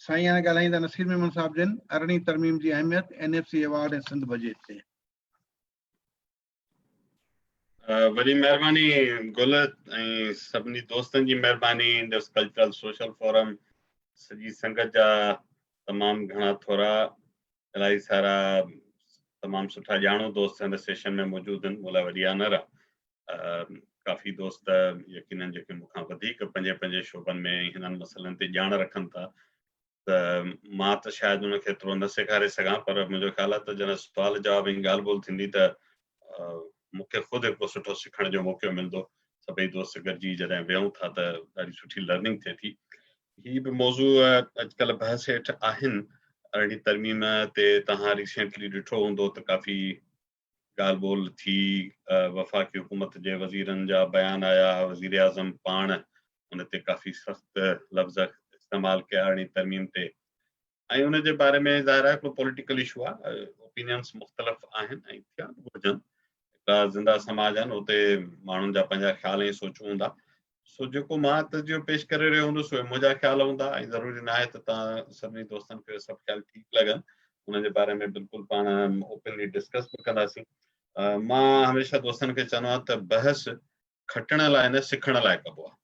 साईं हाणे ॻाल्हाईंदा नसीर मेमन साहब जन अरिड़हीं तरमीम जी अहमियत NFC अवार्ड ऐं सिंध बजट ते। वॾी महिरबानी गुल ऐं सभिनी दोस्तनि जी महिरबानी। इंडस कल्चरल सोशल फोरम सॼी संगत जा तमामु घणा थोरा इलाही सारा तमामु सुठा ॼाणू दोस्त हिन सेशन में मौजूदु आहिनि। मूं लाइ वॾी ऑनर आहे। काफ़ी दोस्त यकीनन जेके मूंखां वधीक पंहिंजे पंहिंजे शोबनि में हिननि मसइलनि ते ॼाण रखनि था, त मां त शायदि उनखे एतिरो न सेखारे सघां, पर मुंहिंजो ख़्यालु आहे त जॾहिं सुवाल जवाब ऐं ॻाल्हि ॿोल थींदी त मूंखे ख़ुदि हिकिड़ो सुठो सिखण जो मौक़ो मिलंदो। सभई दोस्त गॾिजी जॾहिं वेहूं था त ॾाढी सुठी लर्निंग थिए थी। हीअ बि मौज़ू अॼुकल्ह बहस हेठि आहिनि। अरिड़हीं तरमीम ते तव्हां रिसेंटली ॾिठो हूंदो त काफ़ी ॻाल्हि ॿोल थी, वफ़ाक़ी हुकूमत जे वज़ीरनि जा बयान आया, वज़ीर आज़म पाण उन ते काफ़ी सख़्त लफ़्ज़ इस्तेमालु कया अरिड़हीं तरमीम ते, ऐं उन जे बारे में ज़ाहिर आहे हिकिड़ो पॉलिटिकल इशू आहे। ओपिनियंस मुख़्तलिफ़ आहिनि ऐं थियण बि घुरिजनि। हिकिड़ा ज़िंदा समाज आहिनि, उते माण्हुनि जा पंहिंजा ख़्याल ऐं सोचूं हूंदा। सो जेको मां तजुर्बो पेश करे रहियो हूंदुसि उहे मुंहिंजा ख़्याल हूंदा, ऐं ज़रूरी न आहे त तव्हां सभिनी दोस्तनि खे सभु ख़्याल ठीकु लॻनि। उन जे बारे में बिल्कुलु पाण ओपनली डिस्कस बि कंदासीं। मां हमेशह दोस्तनि खे चवंदो आहियां त बहस खटण लाइ न सिखण लाइ कबो आहे।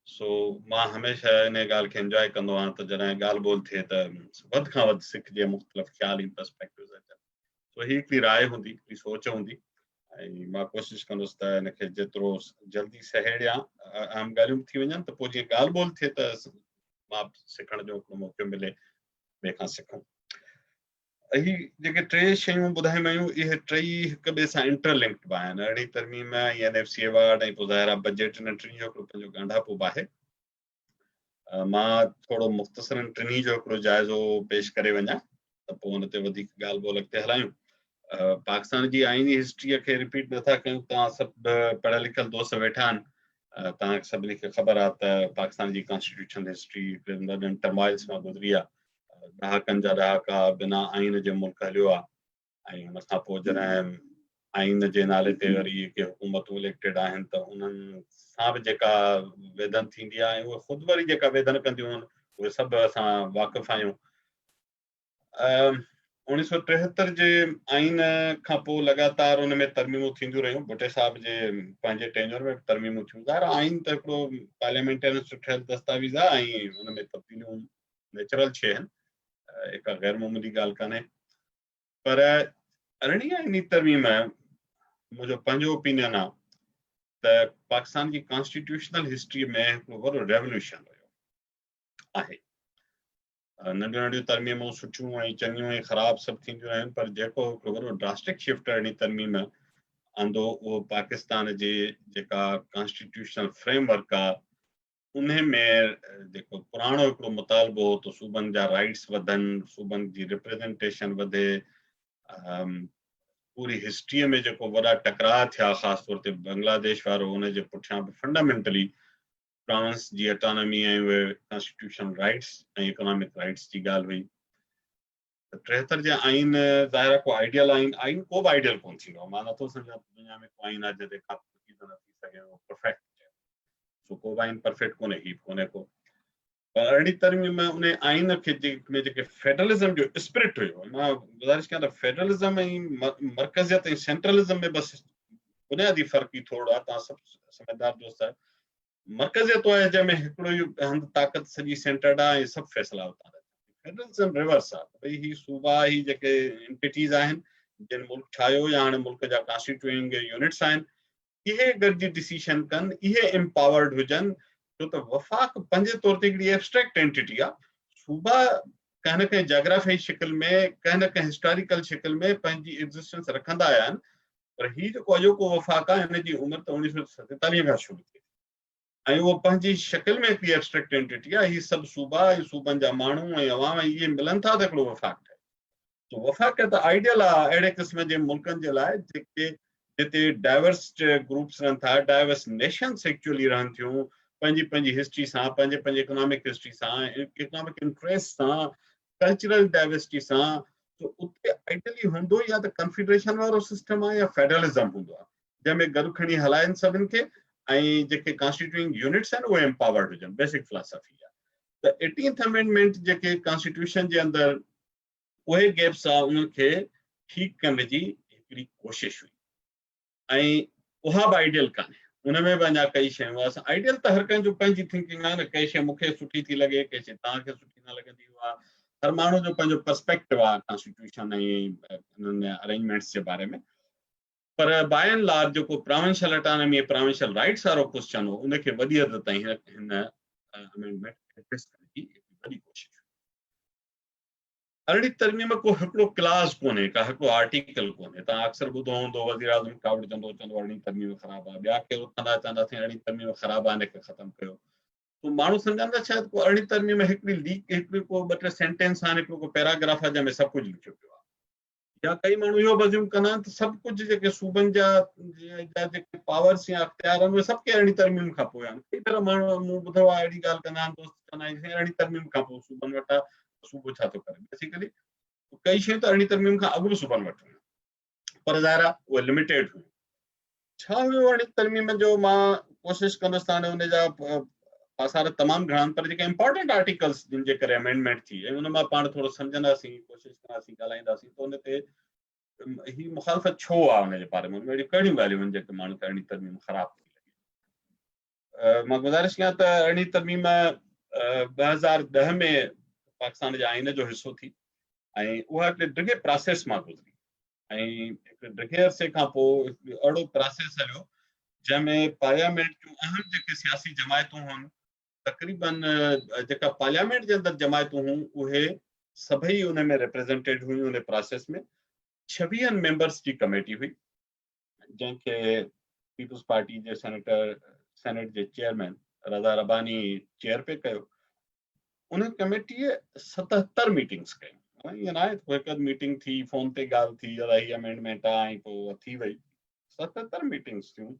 सो मां हमेशह इन ॻाल्हि खे इंजॉय कंदो आहियां त जॾहिं ॻाल्हि ॿोल थिए त वधि खां वधि सिखजे, मुख़्तलिफ़ ख़्याल ऐं पर्सपेक्टिव्स अचनि। सो हीअ हिकिड़ी राय हूंदी, हिकिड़ी सोच हूंदी, ऐं मां कोशिशि कंदुसि त हिनखे जेतिरो जल्दी सहेड़ियां, आम ॻाल्हियूं थी वञनि त पोइ जीअं ॻाल्हि ॿोल थिए त मां सिखण जो हिकिड़ो मौक़ो मिले, ॿिए खां सिखूं। ही जेके टे शयूं ॿुधायूं आहियूं, इहे टई हिक ॿिए सां इंटरलिंक्ड बि आहिनि। अरिड़हीं तरमीम ऐं NFC अवार्ड ऐं पोइ ज़ाहिर बजट, इन टिनी जो हिकिड़ो पंहिंजो ॻंढापो बि आहे। मां थोरो मुख़्तसरनि टिनी जो हिकिड़ो जाइज़ो पेश करे वञा त पोइ हुन ते वधीक ॻाल्हि ॿोल अॻिते हलायूं। पाकिस्तान जी आईनी हिस्ट्रीअ खे रिपीट नथा कयूं। तव्हां सभु पढ़ियल लिखियल दोस्त वेठा आहिनि, तव्हांखे सभिनी खे ख़बर आहे त पाकिस्तान जी कॉन्स्टिट्यूशन हिस्ट्री वॾनि टर्माइल्स मां गुज़री आहे। ॾहाकनि जा ॾहाका बिना आइन जे मुल्क हलियो आहे, ऐं हुन खां पोइ जॾहिं आइन जे नाले ते वरी जेके हुकूमतूं इलेक्टेड आहिनि त उन्हनि सां बि जेका वेदन थींदी आहे, ऐं उहे ख़ुदि वरी जेका वेदन कंदियूं आहिनि उहे सभु असां वाक़िफ़ आहियूं। 1973 जे आइन खां पोइ लगातार उन में तरमीमूं थींदियूं रहियूं। भुटे साहब जे पंहिंजे टेन्योर में तरमीमूं थियूं। ज़ाहिर आइन त हिकिड़ो पार्लियामेंटेरियन ठहियल दस्तावेज़ आहे, ऐं हुन में तब्दीलियूं नेचुरल शइ आहिनि, हिकु गैर मामूली ॻाल्हि कान्हे। पर अरिड़हीं आईनी तरमीम मुंहिंजो पंहिंजो ओपिनियन आहे त पाकिस्तान जी कॉन्स्टिट्यूशनल हिस्ट्री में हिकिड़ो वॾो रेवल्यूशन रहियो आहे। नंढियूं नंढियूं तरमीमूं सुठियूं ऐं चङियूं ऐं ख़राब सभु थींदियूं आहिनि, पर जेको हिकिड़ो वॾो ड्रास्टिक शिफ्ट अरिड़हीं तरमीम आंदो उहो पाकिस्तान जे जेका कॉन्स्टिट्यूशनल फ्रेमवर्क आहे उन में जेको पुराणो हिकिड़ो मुतालबो हो त सूबनि जा राइट्स वधनि, सूबनि जी रिप्रेज़ेंटेशन वधे। पूरी हिस्ट्रीअ में जेको वॾा टकराव थिया, ख़ासि तौर ते बांग्लादेश वारो, उन जे पुठियां बि फंडामेंटली फ्रांस जी ऑटोनॉमी ऐं उहे कॉन्स्टिट्यूशनल राइट्स ऐं इकोनॉमिक राइट्स जी ॻाल्हि हुई। 73 जे आइन ज़ाहिर को आइडियल आइन को बि आइडियल कोन थींदो। मां नथो सम्झां दुनिया में को आइन आहे जॾहिं का न थी सघे परफेक्ट। सो को बि आइन परफेक्ट कोन्हे, ही कोन्हे को। पर अरिड़हीं तरमीम में उन आइन खे जेके फेडरलिज्म जो स्पिरिट हुयो, मां गुज़ारिश कयां त फेडरलिज्म ऐं मर्कज़ियत ऐं सेंट्रलिज्म में बसि बुनियादी फ़र्क़ु ई थोरो आहे। तव्हां सभु समझदार दोस्त आहियो। मर्कज़ियत आहे जंहिंमें हिकिड़ो ई हंधि ताक़त सॼी सेंटर्ड आहे ऐं सभु फ़ैसिला उतां था। फेडरलिज्म रिवर्स आहे, भई ही सूबा ही जेके एंटिटीज़ आहिनि जिन मुल्क ठाहियो या हाणे मुल्क जा कॉन्स्टिट्यूइंग यूनिट्स आहिनि, इहे गॾिजी डिसीशन कनि, इहे एम्पावर्ड हुजनि। छो त वफ़ाक़ पंहिंजे तौर ते हिकिड़ी एब्स्ट्रैक्ट एंटिटी आहे। सूबा कंहिं न कंहिं जोग्राफी शिकिल में, कंहिं न कंहिं हिस्टोरिकल शिकिल में पंहिंजी एग्ज़िस्टेंस रखंदा आया आहिनि। पर हीउ जेको अॼोको वफ़ाक़ आहे हिन जी उमिरि त 1947 खां शुरू थी, ऐं उहो पंहिंजी शिकिल में हिकिड़ी एब्स्ट्रैक्ट एंटिटी आहे। हीअ सभु सूबा ऐं सूबनि जा माण्हू ऐं अवाम इहे मिलनि था त हिकिड़ो वफ़ाक़ ठहे। तो वफ़ाक़ त आइडियल आहे अहिड़े क़िस्म जे मुल्कनि जे लाइ जेके जिते डाइवर्स ग्रुप्स रहनि था, डाइवर्स नेशन्स एक्चुअली रहनि थियूं, पंहिंजी पंहिंजी हिस्ट्री सां, पंहिंजे पंहिंजे इकोनॉमिक हिस्ट्री सां, इकोनॉमिक इंट्रेस्ट सां, कल्चरल डाइवर्सिटी सां। तो उते आइडियली हूंदो या त कन्फेडरेशन वारो सिस्टम आहे या फेडरलिज्म हूंदो आहे, जंहिंमें गॾु खणी हलाइनि सभिनि खे, ऐं जेके कॉन्स्टिट्यूइंग यूनिट्स आहिनि उहे एम्पावर्ड हुजनि। बेसिक फिलॉसफी आहे। त 18th अमेंडमेंट जेके कॉन्स्टिट्यूशन जे अंदर उहे गैप्स आहे उन्हनि खे ठीकु करण जी हिकिड़ी कोशिश हुई ऐं उहा बि आइडियल कान्हे उनमें बि अञा कई शयूं असां आइडियल त हर कंहिंजो पंहिंजी थिंकिंग आहे न कई शइ मूंखे सुठी थी लॻे कई शइ तव्हांखे सुठी न लॻंदी आहे हर माण्हू जो पंहिंजो पर्सपेक्टिव आहे कॉन्स्टिट्यूशन ऐं हुननि अरेंजमेंट्स जे बारे में पर बाय एंड लार्ज जेको प्रोविंशियल अटोनॉमी प्रोविंशियल राइट्स वारो क्वेश्चन हो उनखे वॾी हद ताईं हिन अमेंडमेंट एड्रेस करण जी वॾी कोशिश अरड़ी तरमीम को हिकिड़ो क्लास कोन्हे का हिकिड़ो आर्टिकल कोन्हे तव्हां अक्सर ॿुधो हूंदो वज़ीर आज़म कावड़ चवंदो अरड़ी तरमीम ख़राबु आहे ॿिया केरु उथंदा चवंदासीं अरड़ी तरमीम ख़राबु आहे हिनखे ख़तमु कयो तो माण्हू सम्झंदा शायदि को अरड़ी तरमीम हिकिड़ी लीक हिकिड़ी को ॿ टे सेंटेंस आहिनि हिकिड़ो को पैराग्राफ आहे जंहिंमें सभु कुझु लिखियो पियो आहे या कई माण्हू इहो बज़्यूम कंदा आहिनि त सभु कुझु जेके सूबनि जा जेके पावर्स या अख़्तियार आहिनि उहे सभु के अरड़ी तरमीम खां पोइ आहिनि कई भेरा माण्हू मूं ॿुधो आहे अहिड़ी ॻाल्हि कंदा आहिनि दोस्त चवंदा आहिनि अरड़ी तरमीम खां पोइ सूबनि वटि सूबो छा थो करे बेसिकली कई शयूं त अरड़ी तरमीम खां अॻु बि सूबनि वटि हुयूं पर ज़ाहिर आहे उहे लिमिटेड हुयूं छा हुयो अरड़ी तरमीम जो मां कोशिशि कंदुसि त हाणे हुन जा आसार तमामु घणा आहिनि पर जेके इंपॉर्टेंट आर्टिकल्स जिन जे करे अमेंडमेंट थी ऐं हुन मां पाण थोरो सम्झंदासीं कोशिशि कंदासीं ॻाल्हाईंदासीं त हुन ते ही मुखालफ़त छो आहे हुनजे बारे में अहिड़ियूं कहिड़ियूं ॻाल्हियूं आहिनि जेके माण्हू खे अरड़ी तरमीम ख़राबु थी लॻे मां गुज़ारिश कयां त अरड़ी तरमीम 2010 में पाकिस्तान जे आइन जो हिसो थी ऐं उहा हिकिड़े ड्रिगे प्रोसेस मां गुज़री ऐं हिकिड़े ड्रिगे अरसे खां पोइ अहिड़ो प्रोसेस हलियो जंहिंमें पार्लियामेंट जूं अहम जेके सियासी जमायतूं हुयूं तक़रीबन जेका पार्लियामेंट जे अंदरि जमायतूं हुयूं उहे सभई उन में रिप्रेज़ेंटेड हुयूं उन प्रोसेस में 26 मेंबर्स जी कमेटी हुई जंहिंखे पीपल्स पार्टी जे सेनेट जे चेयरमैन रज़ा रबानी चेयर पे कयो उन कमेटीअ 77 मीटिंग्स कयूं ईअं न आहे हिकु मीटिंग थी फोन ते ॻाल्हि थी अलाई अमेंडमेंट आहे ऐं पोइ थी वई 77 मीटिंग्स थियूं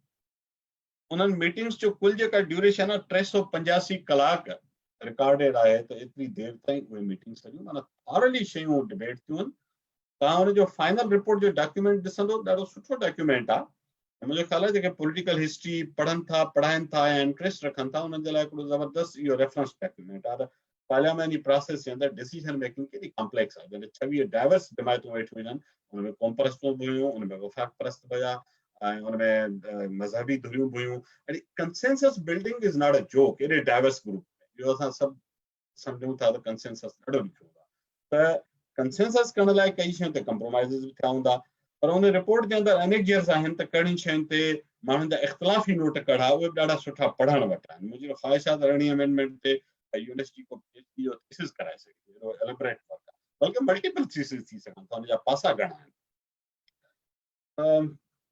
उन्हनि मीटिंग्स जो कुल जेका ड्यूरेशन आहे 385 कलाक रिकॉर्डेड आहे त एतिरी देरि ताईं उहे मीटिंग्स हलियूं माना थॉरली शयूं डिबेट थियूं आहिनि तव्हां हुनजो फाइनल रिपोर्ट जो डॉक्यूमेंट ॾिसंदो ॾाढो सुठो डॉक्यूमेंट आहे मुंहिंजो ख़्याल आहे जेके पॉलिटिकल हिस्ट्री पढ़नि था पढ़ाइनि था ऐं इंट्रस्ट रखनि था उन्हनि जे लाइ हिकिड़ो ज़बरदस्त इहो रेफरेंस डॉक्यूमेंट आहे पार्लियामेंटी प्रोसेस जे अंदरि डिसीजन मेकिंग केॾी कॉम्प्लेक्स आहे जंहिंमें 26 डाइवर्स जमायतूं वेठियूं आहिनि हुनमें क़ौम परस्तूं बि हुयूं हुनमें वफ़ाक़ परस्त हुया ऐं हुनमें मज़हबी धुरियूं बि हुयूं consensus building is not a joke एॾे डाइवर्स ग्रुप में इहो असां सभु सम्झूं था त कंसेंसस ॾाढो ॾुखियो आहे त कंसेंसस करण लाइ कई शयूं ते कंप्रोमाइज़ बि थिया हूंदा पर हुन रिपोर्ट जे अंदरि एनेक्जियर्स आहिनि त कहिड़ियुनि शयुनि ते माण्हुनि जा इख़्तिलाफ़ी नोट कढा उहे बि ॾाढा सुठा पढ़ण वटा आहिनि मुंहिंजी ख़्वाहिश आहे त अरड़ी अमेंडमेंट ते यूनिवर्सिटी को PhD जो थीसिस कराए सघे एॾो एलेबरेट वर्क आहे बल्कि मल्टीपल थीसिस थी सघनि था हुनजा पासा घणा आहिनि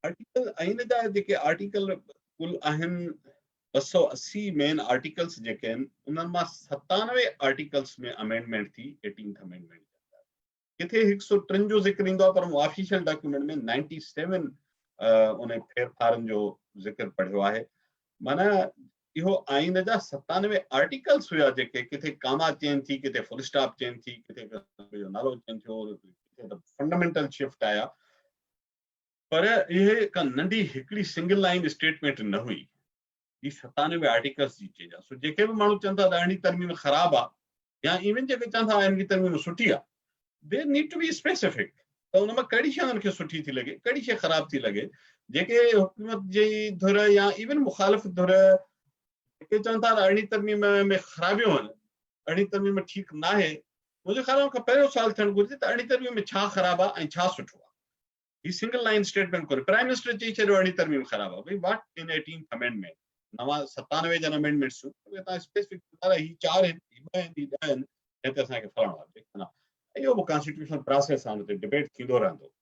आर्टिकल आइन जा जेके आर्टिकल कुल आहिनि 280 मेन आर्टिकल्स जेके आहिनि उन्हनि मां 97 आर्टिकल्स में अमेंडमेंट थी 18th अमेंडमेंट किथे 103 जो ज़िक्र ईंदो आहे पर मूं ऑफिशियल डॉक्यूमेंट में 97 उन फेरफारनि जो ज़िक्र पढ़ियो आहे माना इहो आइन जा 97 आर्टिकल्स हुया जेके किथे कामा चेंज थी किथे फुल स्टॉप चेंज थी किथे जो नालो चेंज थियो किथे फंडामेंटल शिफ्ट आया पर इहे का नंढी हिकिड़ी सिंगल लाइन स्टेटमेंट न हुई ही 97 आर्टिकल्स जी चेंज आहे सो जेके बि माण्हू चवनि था त अरड़ी तरमीम ख़राबु आहे या इवन जेके चवनि था अरड़ी तरमीम सुठी आहे they need to be specific त हुन मां कहिड़ी शइ उन्हनि खे सुठी थी लॻे कहिड़ी शइ ख़राबु थी लॻे जेके हुकूमत जी धुर या इवन मुखालिफ़ धुर जेके चवनि था त अरड़ी तरमीम में ख़राबियूं आहिनि अरड़ी तरमीम ठीकु न आहे मुंहिंजे ख़्याल में पहिरियों सुवालु थियणु घुरिजे त अरड़ी तरमीम में छा ख़राबु आहे ऐं छा सुठो आहे ही सिंगल लाइन स्टेटमेंट कोन्हे प्राइम मिनिस्टर चई छॾियो अरड़ी तरमीम ख़राबु आहे भई व्हाट इन 18th अमेंडमेंट नवां 97 जन अमेंडमेंट्स तव्हां स्पेसिफिक ही 4 आहिनि ही 2 आहिनि ही 10 आहिनि जंहिं ते असांखे फलणो आहे इहो बि कॉन्स्टिट्यूशनल प्रोसेस आहे हुन ते डिबेट थींदो रहंदो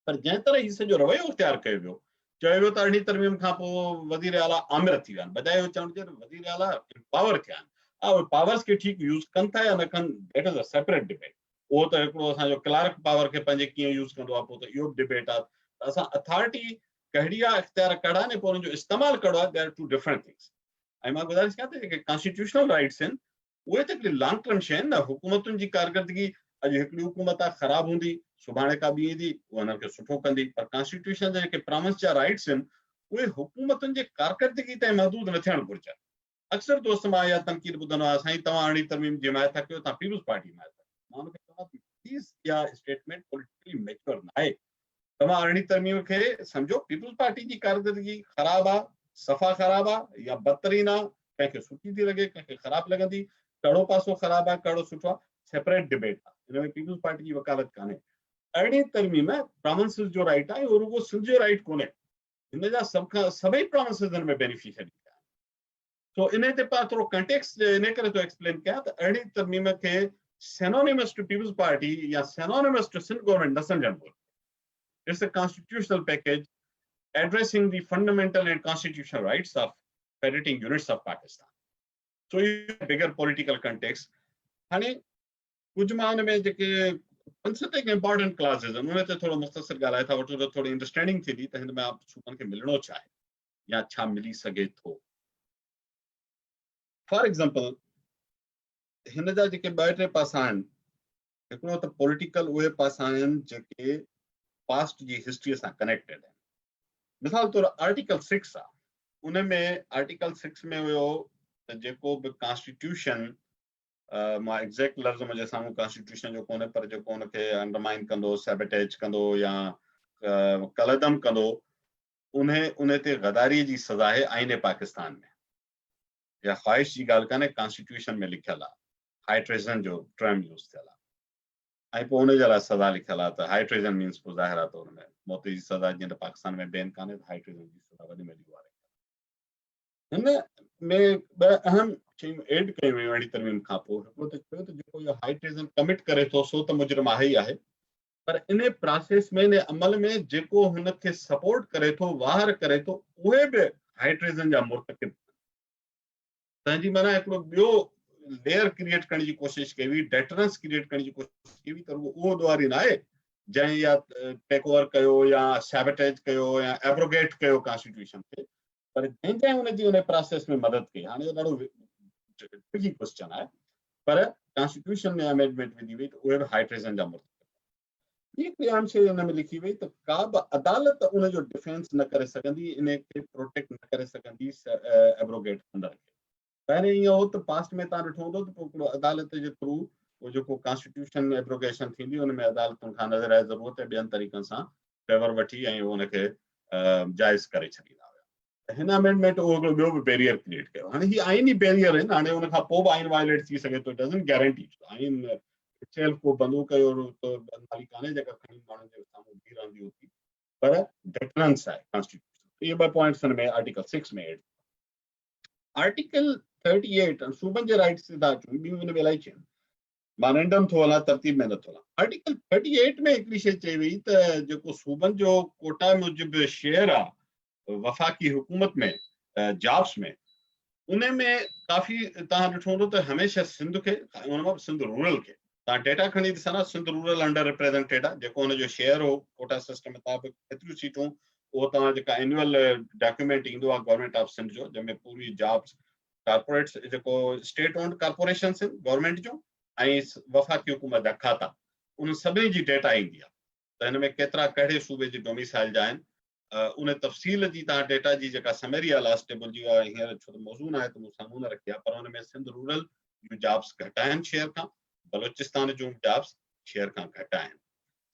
पर जंहिं तरह ही सॼो रवैयो इख़्तियार कयो वियो चयो वियो त अरड़ी तरमीम खां पोइ वज़ीर आला आमिर थी विया आहिनि बजाए चवण जे वज़ीर आला पावर थिया आहिनि हा उहे पावर्स खे ठीकु यूज़ कनि था या न कनि that is a separate debate उहो त हिकिड़ो असांजो क्लार्क पावर खे पंहिंजे कीअं यूज़ कंदो आहे पोइ त इहो बि डिबेट आहे त असां अथॉरिटी कहिड़ी आहे इख़्तियार कहिड़ा आहिनि पोइ हुनजो इस्तेमालु कहिड़ो आहे they are two different things ऐं मां गुज़ारिश कयां त जेके कॉन्स्टिट्यूशनल राइट्स आहिनि उहे त हिकिड़ी लॉन्ग टर्म शइ आहिनि न हुकूमतुनि जी कारकर्दगी अॼु हिकिड़ी हुकूमत आहे ख़राबु हूंदी सुभाणे का ॿी ईंदी उहा हुननि खे सुठो कंदी पर कॉन्स्टिट्यूशन जा जेके प्रोविंस जा राइट्स आहिनि उहे हुकूमतुनि जे कारकर्दगी ताईं महदूद न थियणु घुरिजनि अक्सर दोस्त मां या तनकीद ॿुधंदो आहियां साईं तव्हां अरिड़हीं तरमीम जी हिमायत था कयो, तव्हां पीपुल्स पार्टी हिमायत था कयो। मां उनखे चवां प्लीज़ इहा स्टेटमेंट पॉलिटिकली मैच्योर न आहे। तव्हां अरिड़हीं तरमीम खे सम्झो पीपुल्स पार्टी जी कारकर्दगी ख़राब आहे, सफ़ा ख़राब आहे या बदतरीन आहे, कंहिंखे सुठी थी लॻे, कंहिंखे ख़राब लॻंदी, कहिड़ो पासो ख़राब आहे कहिड़ो सुठो आहे, सेपरेट डिबेट आहे, हिन में पीपुल्स पार्टी जी वकालत कान्हे। अरिड़हीं तरमीम प्रोविंसिस जो राइट आहे, इहो रुॻो सिंध जो राइट कोन्हे, हिन जा सभई प्रोविंसिस में बेनिफिशियरी आहे। तो इन ते पाण थोरो कंटेक्स्ट इन करे थो एक्सप्लेन कयां त अरिड़हीं तरमीम खे synonymous to People's Party या synonymous to Sindh government न सम्झणु घुरिजे। It's a constitutional package addressing the fundamental and constitutional rights of federating units of Pakistan. So it's a bigger political context. हाणे कुछ मां हुन में जेके 5-7 इंपॉर्टेंट क्लासेस आहिनि उन ते थोरो मुख़्तसर ॻाल्हाए था वठूं त थोरी अंडरस्टैंडिंग थींदी त हिन में आप सूबनि खे मिलणो छा आहे या छा मिली सघे थो। फॉर एग्जांपल हिन जा जेके ॿ टे पासा आहिनि, हिकिड़ो त पॉलिटिकल उहे पासा आहिनि जेके पास्ट जी हिस्ट्रीअ सां कनेक्टेड आहिनि। मिसाल तौर आर्टिकल 6 आहे, उन में आर्टिकल 6 में हुयो त जेको बि कॉन्स्टिट्यूशन मां एग्ज़ैक्ट लफ़्ज़ मुंहिंजे साम्हूं कॉन्स्टिट्यूशन जो कोन्हे पर जेको उनखे अंडरमाइन कंदो, सैबेटेज कंदो या कलदम कंदो, उन ते गदारी जी सज़ा आहे आईने पाकिस्तान में, या ख़्वाहिश जी ॻाल्हि कान्हे, कॉन्स्टिट्यूशन में लिखियल आहे, हाई ट्रेज़न जो टर्म यूज़ थियल आहे ऐं पोइ उन जे लाइ सज़ा लिखियल आहे त हाई ट्रेज़न मीन्स पोइ ज़ाहिर आहे तौर में मौत जी सज़ा, जीअं त पाकिस्तान में बैन कान्हे त हाई ट्रेज़न जी सज़ा वॾी में वॾी वारे। हिन में ॿ अहम शयूं एड कयूं वियूं अहिड़ी तरमीम खां पोइ। हिकिड़ो त चयो त जेको इहो हाई ट्रेज़न कमिट करे थो सो त मुजरिम आहे ई आहे, पर इन प्रोसेस में, इन अमल में जेको हुनखे सपोर्ट करे थो, वाहर करे थो, उहे बि हाई ट्रेज़न जा मुर्तकिब। तंहिंजी माना हिकिड़ो ॿियो लेयर क्रिएट करण जी कोशिशि कई हुई, डेटरेंस क्रिएट करण जी कोशिशि कई हुई त उहो द्वारी न आहे जंहिं या टेक ओवर कयो या सैबेटेज कयो या एब्रोगेट कयो कॉन्स्टिट्यूशन खे, पर जंहिं हुनजी उन प्रोसेस में मदद कई। हाणे इहो ॾाढो ट्रिकी क्वेश्चन आहे, पर कॉन्स्टिट्यूशन में अमेंडमेंट विधी वई त उहे बि हाई ट्रेज़न जा मुर्तकिब। हिकिड़ी आम शइ हुन में लिखी वई त का बि अदालत उनजो डिफेंस न करे सघंदी, इन खे प्रोटेक्ट न करे सघंदी एब्रोगेट कंदड़ खे। पहिरें ईअं हो त पास्ट में तव्हां ॾिठो हूंदो त पोइ हिकिड़ो अदालत जे थ्रू उहो जेको कॉन्स्टिट्यूशन एब्रोगेशन थींदी हुन में अदालतुनि खां नज़र आहे ज़रूरत ॿियनि तरीक़नि सां फेवर वठी ऐं हुनखे जाइज़ करे छॾींदा हुया। हिन अमेंडमेंट उहो हिकिड़ो ॿियो बि बैरियर क्रिएट कयो। हाणे हीअ आइनी बैरियर आहिनि, हाणे हुन खां पोइ बि आइन वायलेट थी सघे थो, डज़ंट गारंटी। आइन सेल्फ को बंदूक जो नाली कान्हे जेका खणी माण्हुनि जे साम्हूं बीह रहंदी हुई, पर डेटरेंस आहे कॉन्स्टिट्यूशन। इहे ॿ पॉइंट्स हिन में आर्टिकल 6 में एड। आर्टिकल 38 सूबनि जे राइट्स ते था अचूं, ॿियूं हिन में इलाही शयूं, मां रैंडम थो हलां, तरतीब में नथो हलां। आर्टिकल 38 में हिकिड़ी शइ चई वई त जेको सूबनि जो कोटा मूजिबि शेयर आहे वफ़ाक़ी हुकूमत में जॉब्स में, उन में काफ़ी तव्हां ॾिठो हूंदो त हमेशह सिंध खे, उन मां सिंध रूरल खे तव्हां डेटा खणी ॾिसंदा, सिंध रूरल अंडर रिप्रेज़ेंटेड आहे, जेको हुनजो शेयर हो कोटा सिस्टम में। तव्हां केतिरियूं सीटूं उहो तव्हां जेका एनुअल डॉक्यूमेंट ईंदो आहे गवर्नमेंट ऑफ सिंध जो, जंहिंमें पूरी जॉब्स कॉर्पोरेट्स जेको स्टेट ओन्ड कॉर्पोरेशन्स आहिनि गवर्नमेंट जो ऐं वफ़ाक़ी हुकूमत जा खाता, उन सभिनी जी डेटा ईंदी आहे त हिन में केतिरा कहिड़े सूबे जी डोमिसाइल जा आहिनि। उन तफ़सील जी तव्हां डेटा जी जेका समरी आहे लास्ट टेबल जी, हींअर छो त मौज़ून आहे त मूं साम्हूं न रखी आहे, पर हुन में सिंध रूरल जूं जॉब्स घटि आहिनि शेयर खां, बलोचिस्तान जूं जॉब्स शेयर खां घटि आहिनि,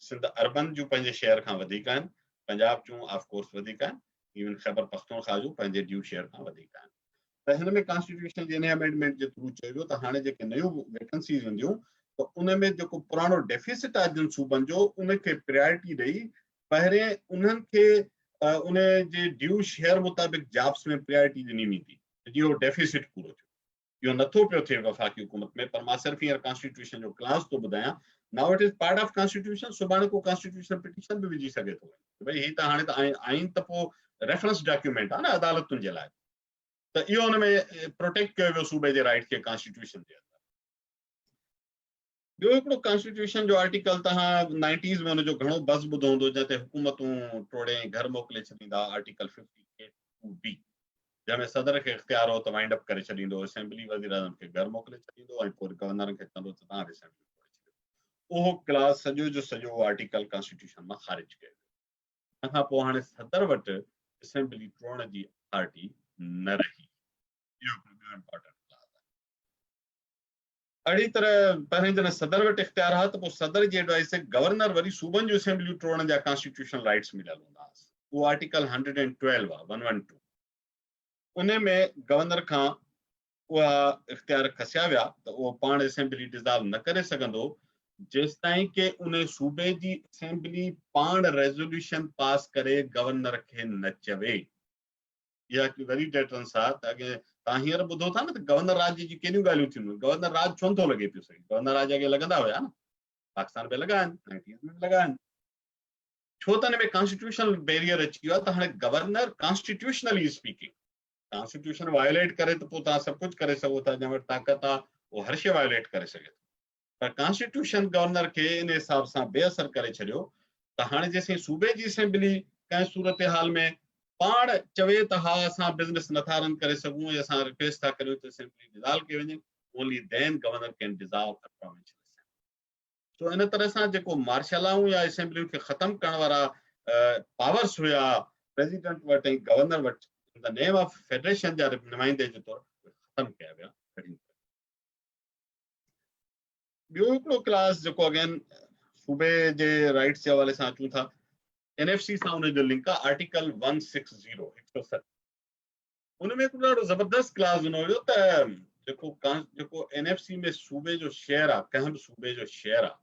सिंध अर्बन जूं पंहिंजे शेयर खां वधीक आहिनि, पंजाब जूं ऑफकोर्स वधीक आहिनि, इवन ख़ैबर पख्तूनख्वा जूं पंहिंजे ड्यू शेयर खां वधीक आहिनि। त हिन में कॉन्स्टिट्यूशन जे इन अमेंडमेंट जे थ्रू चयो वियो त हाणे जेके नयूं वैकेंसीज़ ईंदियूं त उन में जेको पुराणो डेफिसिट आहे जिन सूबनि जो, उनखे प्रायोरिटी ॾेई पहिरें उन्हनि खे उन जे ड्यू शेयर मुताबिक़ जॉब्स में प्रायोरिटी ॾिनी वेंदी, इहो डेफिसिट पूरो थियो। इहो नथो पियो थिए वफ़ाक़ी हुकूमत में, पर मां सिर्फ़ु हींअर कॉन्स्टिट्यूशन जो क्लास थो ॿुधायां। Now it is part of constitution. सुभाणे को कॉन्स्टिट्यूशन पिटीशन बि विझी सघे थो भई हीअ त हाणे त आइन त पोइ रेफरेंस डॉक्यूमेंट आहे न अदालतुनि जे लाइ, त इहो हुन में प्रोटेक्ट कयो वियो सूबे जे राइट खे कॉन्स्टिट्यूशन जे अंदरि। ॿियो हिकिड़ो कॉन्स्टिट्यूशन जो आर्टिकल तव्हां 90s में हुनजो घणो बज़ ॿुधो हूंदो, जंहिं ते हुकूमतूं टोड़े घर मोकिले छॾींदा, आर्टिकल 58(2)B, जंहिंमें सदर खे इख़्तियार हो त वाइंड अप करे छॾींदो, असेंबली वज़ीर आज़म खे घर मोकिले छॾींदो ऐं पोइ गवर्नर खे चवंदो त तव्हां असेंबली मोकिले छॾियो। उहो क्लास सॼो जो सॼो आर्टिकल कॉन्स्टिट्यूशन मां ख़ारिज कयो। हुन खां पोइ हाणे सदर वटि असेंबली टोड़ण जी अथॉरिटी न रही। इहो ॿियो इम्पोर्टेंट क्लास आहे। अहिड़ी तरह पहिरें जॾहिं सदर वटि इख्तियार हा त पोइ सदर जी एडवाइस ते गवर्नर वरी सूबनि जूं असेंबलियूं टोड़ण जा कॉन्स्टिट्यूशनल राइट्स मिलियल हूंदा। उहो आर्टिकल 112 आहे 112। उन में गवर्नर खां उहा इख्तियार खसिया विया त उहो पाण असेंबली डिज़ॉल्व न करे सघंदो जेसि ताईं के उन सूबे जी असेंबली पाण रेज़ोल्यूशन पास करे गवर्नर खे न चवे। इहा वरी डेटर्स आहे त अॻे तव्हां हींअर ॿुधो था न त गवर्नर राज जी केॾियूं ॻाल्हियूं थियूं। गवर्नर राज छो नथो लॻे पियो सही? गवर्नर राज अॻे लॻंदा हुया न, पाकिस्तान में लॻा आहिनि, 90s में लॻा आहिनि। छो त हिन में कॉन्स्टिट्यूशनल बैरियर अची वियो आहे त हाणे governor constitutionally speaking constitution violet करे त पोइ तव्हां सभु कुझु करे सघो था, जंहिं वटि ताक़त आहे उहो हर शइ वायोलेट करे सघे थो। पर कॉन्स्टिट्यूशन गवर्नर खे इन हिसाब सां बेअसर करे छॾियो त हाणे जेसिताईं सूबे जी असेंबली कंहिं सूरत हाल में पाण चवे त हा असां बिज़नेस नथा रन करे सघूं या असां रिक्वेस्ट था करियूं त असेंबली डिज़ॉल्व कई वञे, only then governor can dissolve a provincial assembly. So इन तरह सां जेको मार्शलाऊं या असेंबलियूं खे ख़तम करण वारा पावर्स हुया प्रेसिडेंट वटि ऐं गवर्नर वटि in the name of federation जा नुमाइंदे जे तौर ख़तम कया विया। ॿियो हिकिड़ो क्लास जेको अगेन सूबे जे राइट्स जे हवाले सां अचूं था, एनएफसी सां उन जो लिंक आहे आर्टिकल 160 107। उन में हिकिड़ो ॾाढो ज़बरदस्त क्लास ॾिनो हुयो त जेको एनएफसी में सूबे जो शेयर आहे, कंहिं बि सूबे जो शेयर आहे,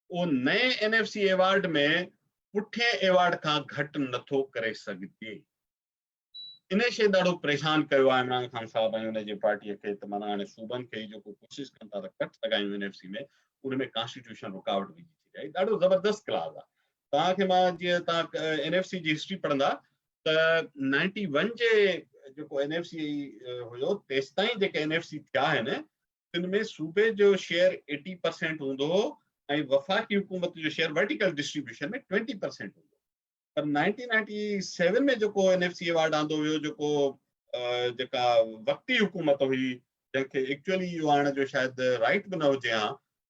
उहो नए एनएफसी एवार्ड में पुठिए एवार्ड खां घटि नथो करे सघिजे। इन शइ ॾाढो परेशान कयो आहे इमरान ख़ान साहब ऐं हुनजी पार्टीअ खे त माना हाणे सूबनि खे जेको कोशिशि कनि था त कट लॻायूं एनएफसी में, उन में कॉन्स्टिट्यूशन रुकावट विझी थी रहे। ॾाढो ज़बरदस्त क्लास आहे। तव्हांखे मां जीअं तव्हां एनएफसी जी हिस्ट्री पढ़ंदा त 91 जे जेको एनएफसी हुयो तेसि ताईं जेके एनएफसी थिया आहिनि तिन में सूबे जो शेयर 80% हूंदो हो ऐं वफ़ाक़ी हुकूमत जो शेयर वर्टिकल डिस्ट्रीब्यूशन में 20% हूंदो। पर 1997 में जेको एनएफसी अवार्ड आंदो वियो, जेको जेका वक़्ती हुकूमत हुई जंहिंखे एक्चुअली इहो आणण जो शायदि राइट बि न हुजे हा,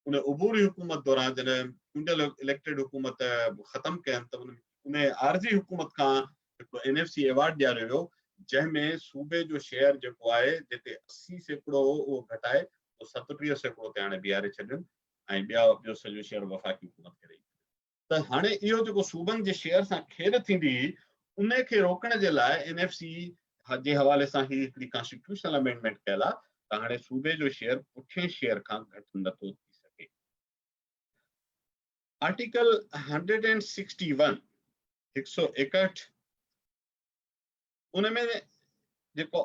उन उबूरी हुकूमत दौरान जॾहिं चूंडियल इलेक्टेड हुकूमत ख़तम कयनि त उन आरज़ी हुकूमत खां हिकिड़ो एनएफसी अवार्ड ॾियारियो वियो जंहिंमें सूबे जो शेयर जेको आहे जिते 80% हो उहो घटाए 37% ते हाणे बीहारे छॾियुनि ऐं ॿियो सॼो शेयर वफ़ाक़ी हुकूमत खे ॾेई। त हाणे इहो जेको सूबनि जे शेयर सां खेॾ थींदी उन खे रोकण जे लाइ एनएफसी जे हवाले सां ही हिकिड़ी कॉन्स्टिट्यूशनल अमेंडमेंट कयल आहे त हाणे सूबे जो शेयर पुठिए शेयर खां घटि नथो थी सघे। आर्टिकल 161 161 उन में जेको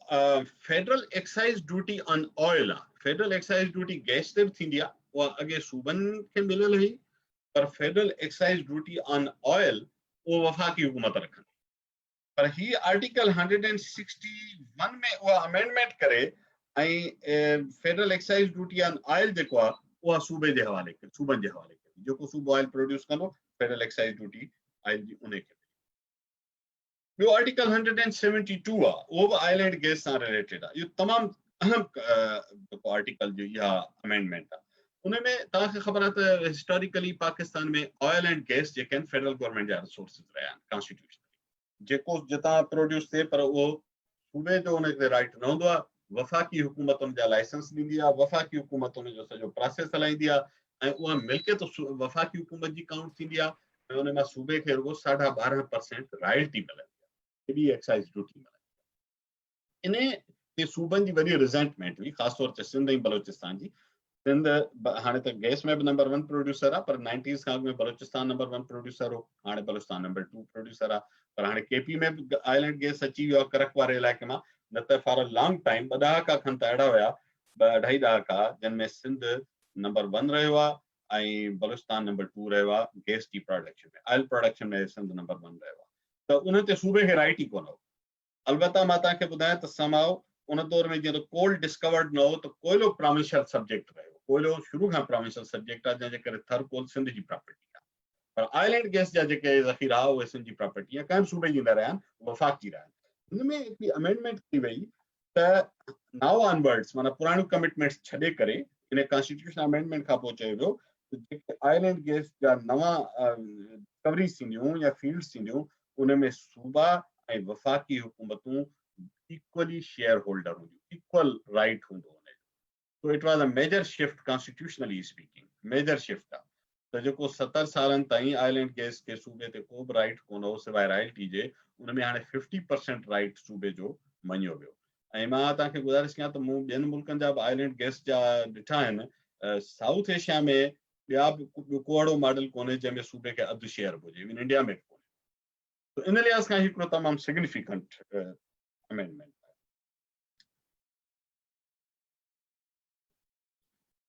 federal excise duty on oil आहे, फेडरल एक्साइज ड्यूटी गैस ते बि थींदी आहे, उहा अॻे सूबनि खे मिलियल हुई, पर federal excise duty on oil वो वफाकी हुकूमत रखंदी। पर ही आर्टिकल 161 में उहा अमेंडमेंट करे ऐं federal excise duty on oil जेको आहे उहा सूबे जे हवाले करे, सूबनि जे हवाले करे, जेको सूबो ऑयल प्रोड्यूस कंदो फेडरल एक्साइज ड्यूटी ऑयल जी उन खे। ॿियो आर्टिकल 172 आहे, उहो बि ऑयल एंड गैस सां रिलेटेड आहे। इहो तमामु अहम जेको आर्टिकल जो इहा अमेंडमेंट आहे। उनमें तव्हांखे ख़बर आहे त हिस्टोरिकली पाकिस्तान में ऑयल एंड गैस जेके आहिनि फेडरल गवर्नमेंट जा रिसोर्सिस रहिया आहिनि कॉन्स्टिट्यूशन, जेको जितां प्रोड्यूस थिए पर उहो सूबे जो उनखे राइट न हूंदो आहे। वफ़ाक़ी हुकूमत उन जा लाइसेंस ॾींदी आहे, वफ़ाक़ी हुकूमत उन जो सॼो प्रोसेस हलाईंदी आहे ऐं उहा मिल्कियत वफ़ाक़ी हुकूमत जी काउंट थींदी आहे ऐं उन मां सूबे खे रुगो 12.5% रॉयल्टी मिलंदी आहे, हेॾी एक्साइज ड्यूटी मिलंदी आहे। इन ते सूबनि जी वॾी रिज़ेंटमेंट हुई, ख़ासि तौर ते सिंध ऐं बलोचिस्तान जी। सिंध हाणे त गैस में बि नंबर 1 प्रोड्यूसर आहे, पर 90s खां अॻु में बलोचिस्तान नंबर 1 प्रोड्यूसर हो, हाणे बलोचिस्तान नंबर 2 प्रोड्यूसर आहे। पर हाणे केपी में बि ऑयल एंड गैस अची वियो आहे करक वारे इलाइक़े मां, न त फॉर अ लॉन्ग टाइम 2 ॾहाका खनि त अहिड़ा हुया, 2.5 ॾहाका जिनमें सिंध नंबर 1 रहियो आहे ऐं बलोचिस्तान नंबर 2 रहियो आहे गैस जी प्रोडक्शन में, ऑयल प्रोडक्शन में सिंध नंबर 1 रहियो आहे। त उन ते सूबे खे राइट ई कोन हो। अलबत्ता मां तव्हांखे ॿुधायां त समाओ उन दौर में जीअं त कोल डिस्कवर्ड न हो त कोयलो प्रोविंशियल सब्जेक्ट रहियो, कोयलो शुरू खां प्रोविंशियल सब्जेक्ट आहे, जंहिंजे करे थर कोल सिंध जी प्रॉपर्टी आहे। पर ऑयल एंड गैस जा जेके ज़ख़ीरा उहे सिंध जी प्रॉपर्टी आहे, कंहिं बि सूबे जी न रहिया आहिनि, वफ़ाक़ जी रहिया आहिनि। हिन में हिकिड़ी अमेंडमेंट थी वई त नाउ ऑनवर्ड्स माना पुराणियूं कमिटमेंट्स छॾे करे इन कॉन्स्टिट्यूशन अमेंडमेंट खां पोइ चयो वियो त जेके ऑयल एंड गैस जा नवां डिस्कवरीज़ थींदियूं या फील्ड्स थींदियूं उन में सूबा ऐं वफ़ाक़ी हुकूमतूं equally shareholder हूंदियूं, equal right हूंदो हुनजो. So it was a major shift constitutionally speaking, major shift आहे. त जेको 70 सालनि ताईं ऑयल एंड गैस के सूबे ते को बि राइट कोन हो सिवाय रॉयल्टी जे, उन में हाणे 50% राइट सूबे जो मञियो वियो. ऐं मां तव्हांखे गुज़ारिश कयां त मूं ॿियनि मुल्कनि जा बि ऑयल एंड गैस जा ॾिठा आहिनि. साउथ एशिया में ॿिया बि को अहिड़ो मॉडल कोन्हे जंहिंमें सूबे खे अधु शेयर हुजे, इवन इंडिया में कोन्हे. त इन लिहाज़ खां हिकिड़ो तमामु सिग्निफिकेंट अमेंडमेंट.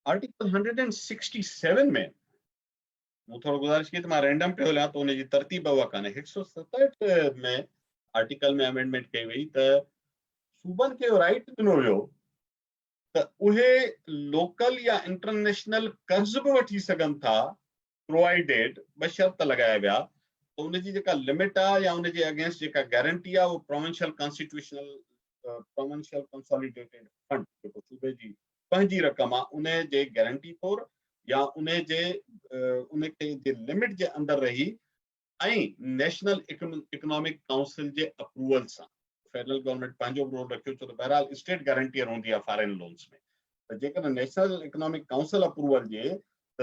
आर्टिकल 167 में मूं थोरो गुज़ारिश कई त मां रैंडम पियो हलियां त उनजी तरतीब उहा कान्हे. 167 में आर्टिकल में अमेंडमेंट कई वई त सूबनि खे राइट ॾिनो वियो त उहे लोकल या इंटरनेशनल कर्ज़ बि वठी सघनि था, प्रोवाइडेड ॿ शर्त लॻाया विया त उनजी जेका लिमिट आहे या उनजे अगेंस्ट जेका गारंटी आहे उहो provincial constitutional provincial consolidated fund जेको सूबे जी पंहिंजी रक़म आहे उन जे गारंटी तौरु या उन जे लिमिट जे अंदरि रही ऐं नेशनल इकोनॉमिक काउंसिल जे अप्रूवल सां. फेडरल गवर्नमेंट पंहिंजो रोल रखियो छो त बहरहाल स्टेट गारंटीअर हूंदी आहे फॉरेन लोन्स में. त जेकॾहिं नेशनल इकोनॉमिक काउंसिल अप्रूवल जे त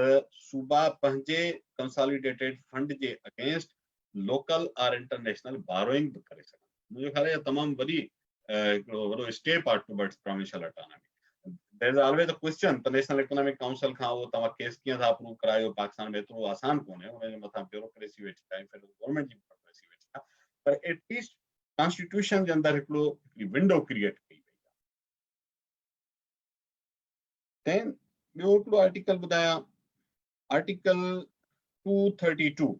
सूबा पंहिंजे कंसोलिडेटेड फंड जे अगेंस्ट लोकल और इंटरनेशनल बारोइंग बि करे सघनि. मुंहिंजो ख्याल आहे तमामु हिकिड़ो वॾो स्टेप आहे towards provincial autonomy. There is always a question त नेशनल इकोनॉमिक काउंसिल खां उहो तव्हां केस कीअं था अप्रूव करायो. पाकिस्तान में एतिरो आसान कोन्हे, उनजे मथां ब्यूरोक्रेसी वेठी आहे, फेडरल गवर्नमेंट जी ब्यूरोक्रेसी वेठी आहे, पर एटलीस्ट कॉन्स्टिट्यूशन जे अंदरि हिकिड़ी विंडो क्रिएट कई वई आहे. देन ॿियो हिकिड़ो आर्टिकल ॿुधायां, आर्टिकल 232.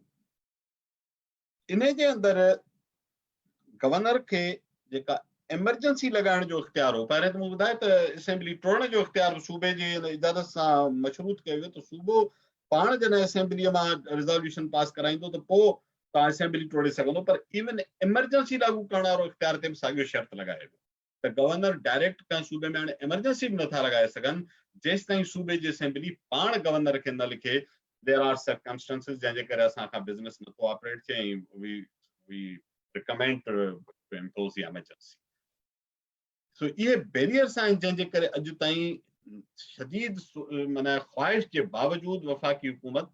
इन जे अंदरि गवर्नर खे जेका एमरजेंसी लगाइण जो इख्तियार हो. पहिरें त मूं ॿुधायो त असेंबली टोड़ण जो इख्तियार सूबे जे इजाज़त सां मशरूत कयो वियो त सूबो पाण जॾहिं असेंबलीअ मां रिज़ोल्यूशन पास कराईंदो त पोइ तव्हां असेंबली टोड़े सघंदो. पर इवन एमरजेंसी लागू करण वारो इख्तियार ते बि साॻियो शर्त लॻाए वियो त गवर्नर डायरेक्ट कंहिं सूबे में हाणे एमरजेंसी बि नथा लॻाए सघनि जेसि ताईं सूबे जी असेंबली पाण गवर्नर खे न लिखे देयर आर सर्कमस्टेंसेस जंहिंजे करे असां खां बिज़नेस नथो ऑपरेट थिए ऐं we recommend to impose the emergency. So इहे बैरियर्स आहिनि जंहिंजे करे अॼु ताईं शदीद माना ख्वाहिश जे बावजूदि वफ़ाक़ी हुकूमत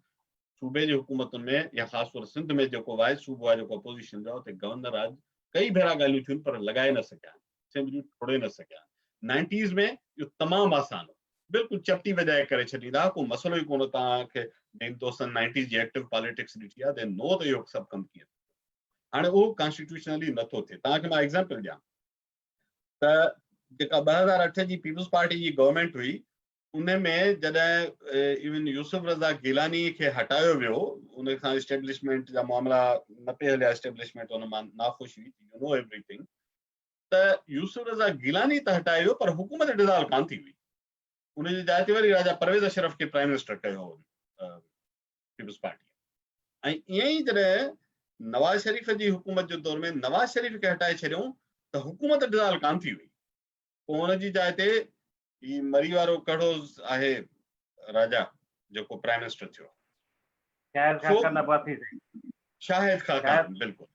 सूबे जी हुकूमतुनि में या ख़ासि तौर सिंध में जेको आहे सूबो आहे जेको अपोज़िशन जो उते गवर्नर आज कई भेरा ॻाल्हियूं थियूं पर लॻाए न सघिया आहिनि, असेंबलियूं टोड़े न सघिया आहिनि. 90s में इहो तमामु आसान हो, बिल्कुलु चपटी वॼाए करे छॾींदा, को मसइलो ई कोन. तव्हांखे जिन दोस्तनि 90s जी एक्टिव पॉलिटिक्स ॾिठी आहे दे नो त इहो सभु कमु कीअं. हाणे उहो कॉन्स्टिट्यूशनली नथो थिए. तव्हांखे मां एग्ज़ाम्पल ॾियां त जेका 2008 जी पीपल्स पार्टी जी गवर्नमेंट हुई उन में जॾहिं इवन यूसुफ रज़ा गिलानी खे हटायो वियो, उन खां एस्टेब्लिशमेंट जा मामला न पे हलिया, एस्टेब्लिशमेंट उन मां नाख़ुशि हुई, यू नो एवरीथिंग. त यूसुफ रज़ा गिलानी त हटायो वियो पर हुकूमत डिज़ाल्व कान थी हुई. उनजी जाइ ते वरी राजा परवेज़ अशरफ खे प्राइम मिनिस्टर कयो पीपल्स पार्टी. ऐं ईअं ई जॾहिं नवाज़ शरीफ़ जी हुकूमत जो दौर में नवाज़ शरीफ़ खे हटाए छॾियऊं त हुकूमत डिज़ाल्व कान थी हुई. पोइ हुनजी जाइ ते ही मरी वारो कहिड़ो आहे राजा जेको प्राइम मिनिस्टर थियो, शाहिद खाकान, बिल्कुलु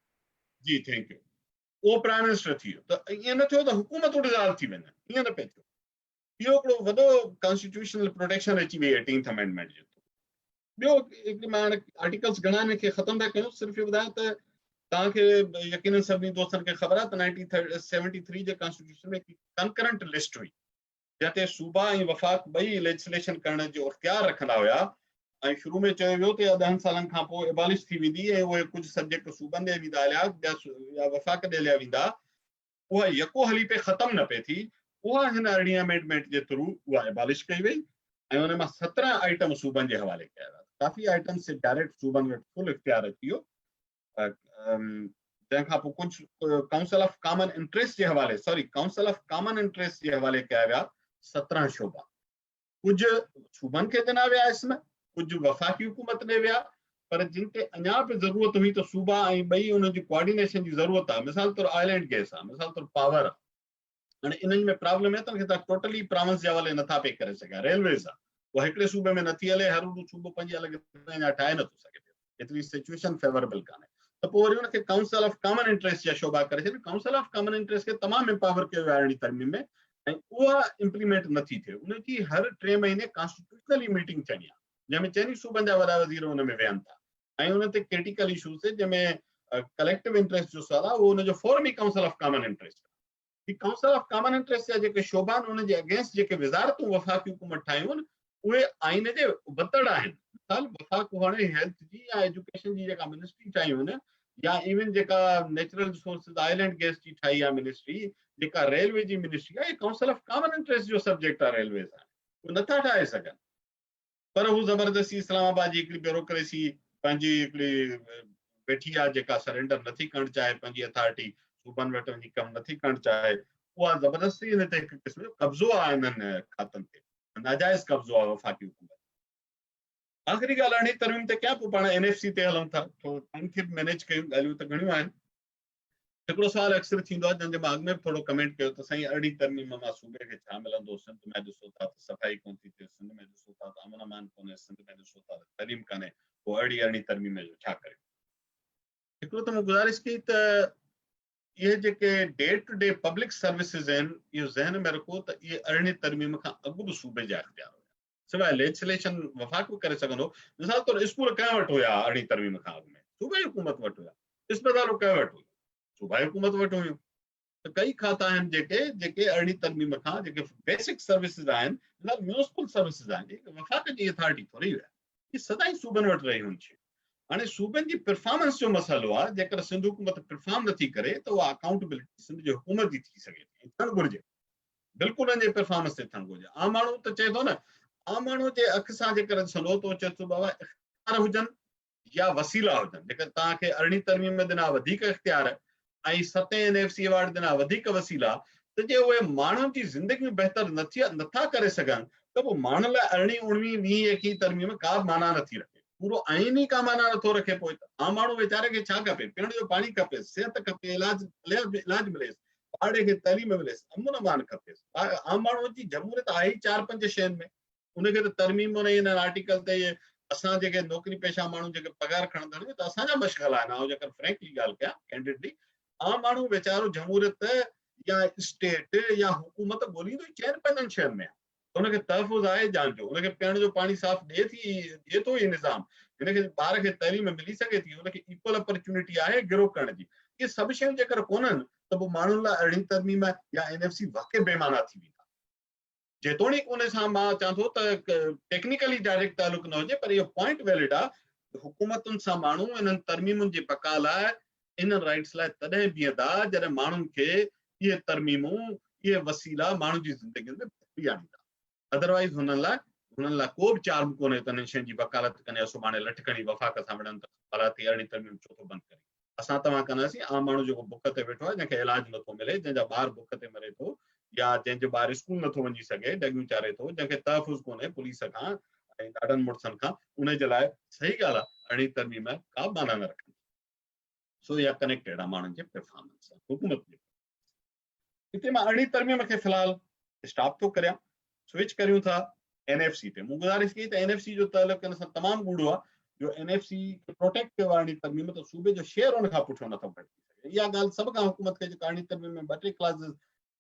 जी, थैंक यू, उहो प्राइम मिनिस्टर थी वियो. त ईअं न थियो त हुकूमतूं डिज़ाल्व थी वञनि, ईअं न पियो थियो. इहो हिकिड़ो वॾो कॉन्स्टिट्यूशनल प्रोटेक्शन अची वई 18th अमेंडमेंट जो. ॿियो हिकिड़ी मां हाणे आर्टिकल्स घणा आहिनि खे ख़तमु था कयूं, सिर्फ़ु इहो ॿुधायां त तव्हांखे यकीनन सभिनी दोस्तनि खे ख़बर आहे त 1973 जे कॉन्स्टिट्यूशन में कंकरेंट लिस्ट हुई जिते सूबा ऐं वफ़ाक़ ॿई लेजिस्लेशन करण जो इख्तियार रखंदा हुया. ऐं शुरू में चयो वियो त 10 सालनि खां पोइ एबॉलिश थी वेंदी ऐं उहे कुझु सब्जेक्ट सूबनि ॾे वेंदा हलिया या वफ़ाक़ ॾे हलिया वेंदा. उहा यको हली पे ख़तमु न पई थी. उहा हिन 18 अमेंडमेंट जे थ्रू उहा एबॉलिश कई वई ऐं उन मां 17 आइटम सूबनि जे हवाले कया विया. काफ़ी आइटम से डायरेक्ट सूबनि वटि फुल इख्तियार अची वियो. तंहिंखां पोइ कुझु काउंसिल ऑफ कॉमन इंटरेस्ट जे हवाले काउंसिल ऑफ कॉमन इंटरेस्ट जे हवाले कया विया 17 शोबा. कुझु सूबनि खे ॾिना विया इसमें, कुझु वफ़ाक़ी हुकूमत ॾे विया, पर जिन ते अञा बि ज़रूरत हुई त सूबा ऐं ॿई उनजी कोऑर्डिनेशन जी ज़रूरत आहे. मिसाल तौरु ऑयल एंड गैस आहे, मिसाल तौरु पावर आहे. हाणे इन्हनि में प्रॉब्लम आहे त तव्हां टोटली प्रोविंस जे हवाले नथा पे करे सघिया. रेलवेज़ आहे उहा हिकिड़े सूबे में नथी हले, हर सूबो पंहिंजी अलॻि अञा ठाहे नथो सघे, एतिरी सिचुएशन फेवरेबल कान्हे. त पोइ वरी उनखे काउंसिल ऑफ कॉमन इंटरेस्ट जा शोभा करे छॾनि। काउंसिल ऑफ कॉमन इंटरेस्ट खे तमामु एम्पावर कयो वियो आहे अरिड़हीं तरमीम में, ऐं उहा इम्प्लीमेंट नथी थिए। उनजी हर 3 महीने कॉन्स्टिट्यूशनली मीटिंग थियणी आहे, जंहिंमें चइनी सूबनि जा वॾा वज़ीर हुन में वेहनि था, ऐं उन ते क्रिटिकल इशूज़ ते जंहिंमें कलेक्टिव इंटरेस्ट जो सवाल आहे उहो उनजो form E council of common interest. ही काउंसिल ऑफ कॉमन इंटरेस्ट जा जेके शोभा आहिनि उनजे अगेंस्ट जेके विज़ारतूं वफ़ाक़ी हुकूमत ठाहियूं आहिनि उहे आइन जे बतड़ आहिनि। मिसाल वफ़ाक़ हाणे हेल्थ जी या एजुकेशन जी जेका मिनिस्ट्री ठाहियूं आहिनि, या इवन जेका natural resources oil and gas जी ठाही आहे मिनिस्ट्री, जेका रेलवे जी मिनिस्ट्री आहे, काउंसिल ऑफ कॉमन इंटरेस्ट जो सब्जेक्ट आहे रेलवे सां, उहे नथा ठाहे सघनि। पर हू ज़बरदस्ती इस्लामाबाद जी हिकिड़ी ब्यूरोक्रेसी पंहिंजी हिकिड़ी वेठी आहे जेका सरेंडर नथी करणु चाहे, पंहिंजी अथॉरिटी सूबनि वटि वञी कमु नथी करणु चाहे, उहा ज़बरदस्ती हिन ते हिकु क़िस्म जो कब्ज़ो आहे हिननि खातनि ते, नाजाइज़ कब्ज़ो आहे वफ़ाक़ी हुकूमत। आख़िरी ॻाल्हि अरिड़हीं तरमीम ते कयां, पोइ पाण एनएफसी ते हलूं था, थोरो टाइम खे मैनेज कयूं, ॻाल्हियूं त घणियूं आहिनि। हिकिड़ो सवाल अक्सर थींदो आहे जंहिंजे मां अॻु में बि थोरो कमेंट कयो त साईं अरिड़हीं तरमीम मां सूबे खे छा मिलंदो? सिंध में ॾिसो था त सफ़ाई कोन थी थिए, सिंध में ॾिसो था त अमन अमान कोन्हे, सिंध में ॾिसो था त तइलीम कान्हे, पोइ अरिड़हीं तरमीम जो छा करे? हिकिड़ो त मूं गुज़ारिश कई त इहे जेके day to day public services आहिनि, इहो ज़हन में रखो त इहे अरिड़हीं तरमीम खां अॻु बि सूबे जा इख्तियार हुया, सवाइ लेजिस्लेशन वफ़ाक़ बि करे सघंदो। मिसाल तौरु स्कूल कंहिं वटि हुया अरिड़हीं तरमीम खां अॻु में? सूबाई हुकूमत वटि हुया। इस्पतालूं कंहिं वटि हुयूं? सूबाई हुकूमत वटि हुयूं। त कई खाता आहिनि जेके अरिड़हीं तरमीम खां जेके बेसिक सर्विसिस आहिनि, मिसाल म्यूनिसिपल सर्विसिस आहिनि, वफ़ाक़ जी अथॉरिटी थोरी हुया, इहे सदाईं सूबनि वटि रही हुयूं। हाणे सूबनि जी परफॉर्मेंस जो मसइलो आहे, जेकर सिंध हुकूमत परफॉर्म नथी करे त उहा अकाउंटेबिलिटी सिंध जी हुकूमत जी थी सघे थी, थियणु घुरिजे, बिल्कुलु हुनजे परफॉर्मेंस ते थियणु घुरिजे। आम माण्हू त चए थो न, आम माण्हू जे अख सां जेकर ॾिसंदो त चए थो बाबा इख्तियार हुजनि या वसीला हुजनि। जेकर तव्हांखे अरिड़हीं तरमीम में ॾिना वधीक इख्तियार ऐं 7 एनएफसी अवार्ड ॾिना वधीक वसीला, त जे उहे माण्हुनि जी ज़िंदगियूं बहितर नथा करे सघनि त पोइ माण्हुनि लाइ अरिड़हीं, 19, 20, 21 तरमीम का बि माना नथी रखे। पूरो आइन ई का माना नथो रखे। पोइ आम माण्हू वीचारे खे छा खपे? पीअण जो पाणी खपेसि, सिहत खपे, इलाज मिलेसि, ॿार खे तइलीम मिलेसि, अमन अमान खपेसि। आम माण्हू जी जमूरियत आहे ई 4-5 शयुनि में। उनखे त तरमीम उन आर्टिकल ते असां जेके नौकिरी पेशा माण्हू जेके पगार खणंदा आहियूं त असांजा मशग़ला आहिनि। ऐं जेकर फ्रैंकली ॻाल्हि कयां कैंडिडेटली, आम माण्हू वीचारो जमूरियत या स्टेट या हुकूमत ॻोल्हींदो ई 4-5 शयुनि में आहे। उनखे तहफ़ुज़ आहे जान जो, उनखे पीअण जो पाणी साफ़ ॾिए थो ई निज़ाम, हिनखे ॿार खे तइलीम मिली सघे थी, उनखे इक्वल अपॉर्चुनिटी आहे गिरो करण जी। इहे सभु शयूं जेकर कोन्हनि त पोइ माण्हुनि लाइ अरिड़हीं तरमीम या एनएफसी वाक़ई बेमाना थी वेंदा। जेतोणीकि उन सां मां चवां थो त टेक्निकली डायरेक्ट तालुक न हुजे, पर इहो पॉइंट वैलिड आहे। हुकूमतुनि सां माण्हू इन्हनि तरमीमुनि जे बका लाइ, इन्हनि राइट्स लाइ तॾहिं बीहंदा जॾहिं माण्हुनि खे इहे तरमीमूं, इहे वसीला माण्हुनि जी ज़िंदगी में बहितरी आणींदा। अदरवाइज़ हुननि लाइ को बि चार्म कोन्हे त हिन शयुनि जी वकालत कनि, सुभाणे लठ खणी वफ़ाक़ सां विढ़नि त भलाती अरिड़हीं तरमीम छो थो बंदि करे। असां तव्हां कंदासीं, आम माण्हू जेको बुख ते वेठो आहे, जंहिंखे इलाज नथो मिले, जंहिंजा ॿार बुख ते मरे थो, या जंहिंजो ॿार स्कूल नथो वञी सघे, डॻियूं चारे थो, जंहिंखे तहफ़ुज़ कोन्हे पुलिस खां ऐं ॾाढनि मुड़ुसनि खां, उन जे लाइ सही ॻाल्हि आहे अरिड़हीं तरमीम का बि माना न रखंदी। सो इहा कनेक्टेड आहे माण्हुनि जे परफॉर्मेंस सां, हुकूमत जे। हिते मां अरिड़हीं तरमीम खे फ़िलहाल स्टॉप थो करियां, स्विच करियूं था एनएफसी ते। मूं गुज़ारिश कई त एनएफसी जो तालुक हिन सां तमामु गूढ़ो आहे, जो एनएफसी खे प्रोटेक्ट कयो आहे अरिड़हीं तरमीम, त सूबे जो शेयर हुन खां पुठियां नथो घटिजी सघे। इहा ॻाल्हि सभ खां हुकूमत खे जेका अरिड़हीं तरमीम में 2-3 क्लाज़िस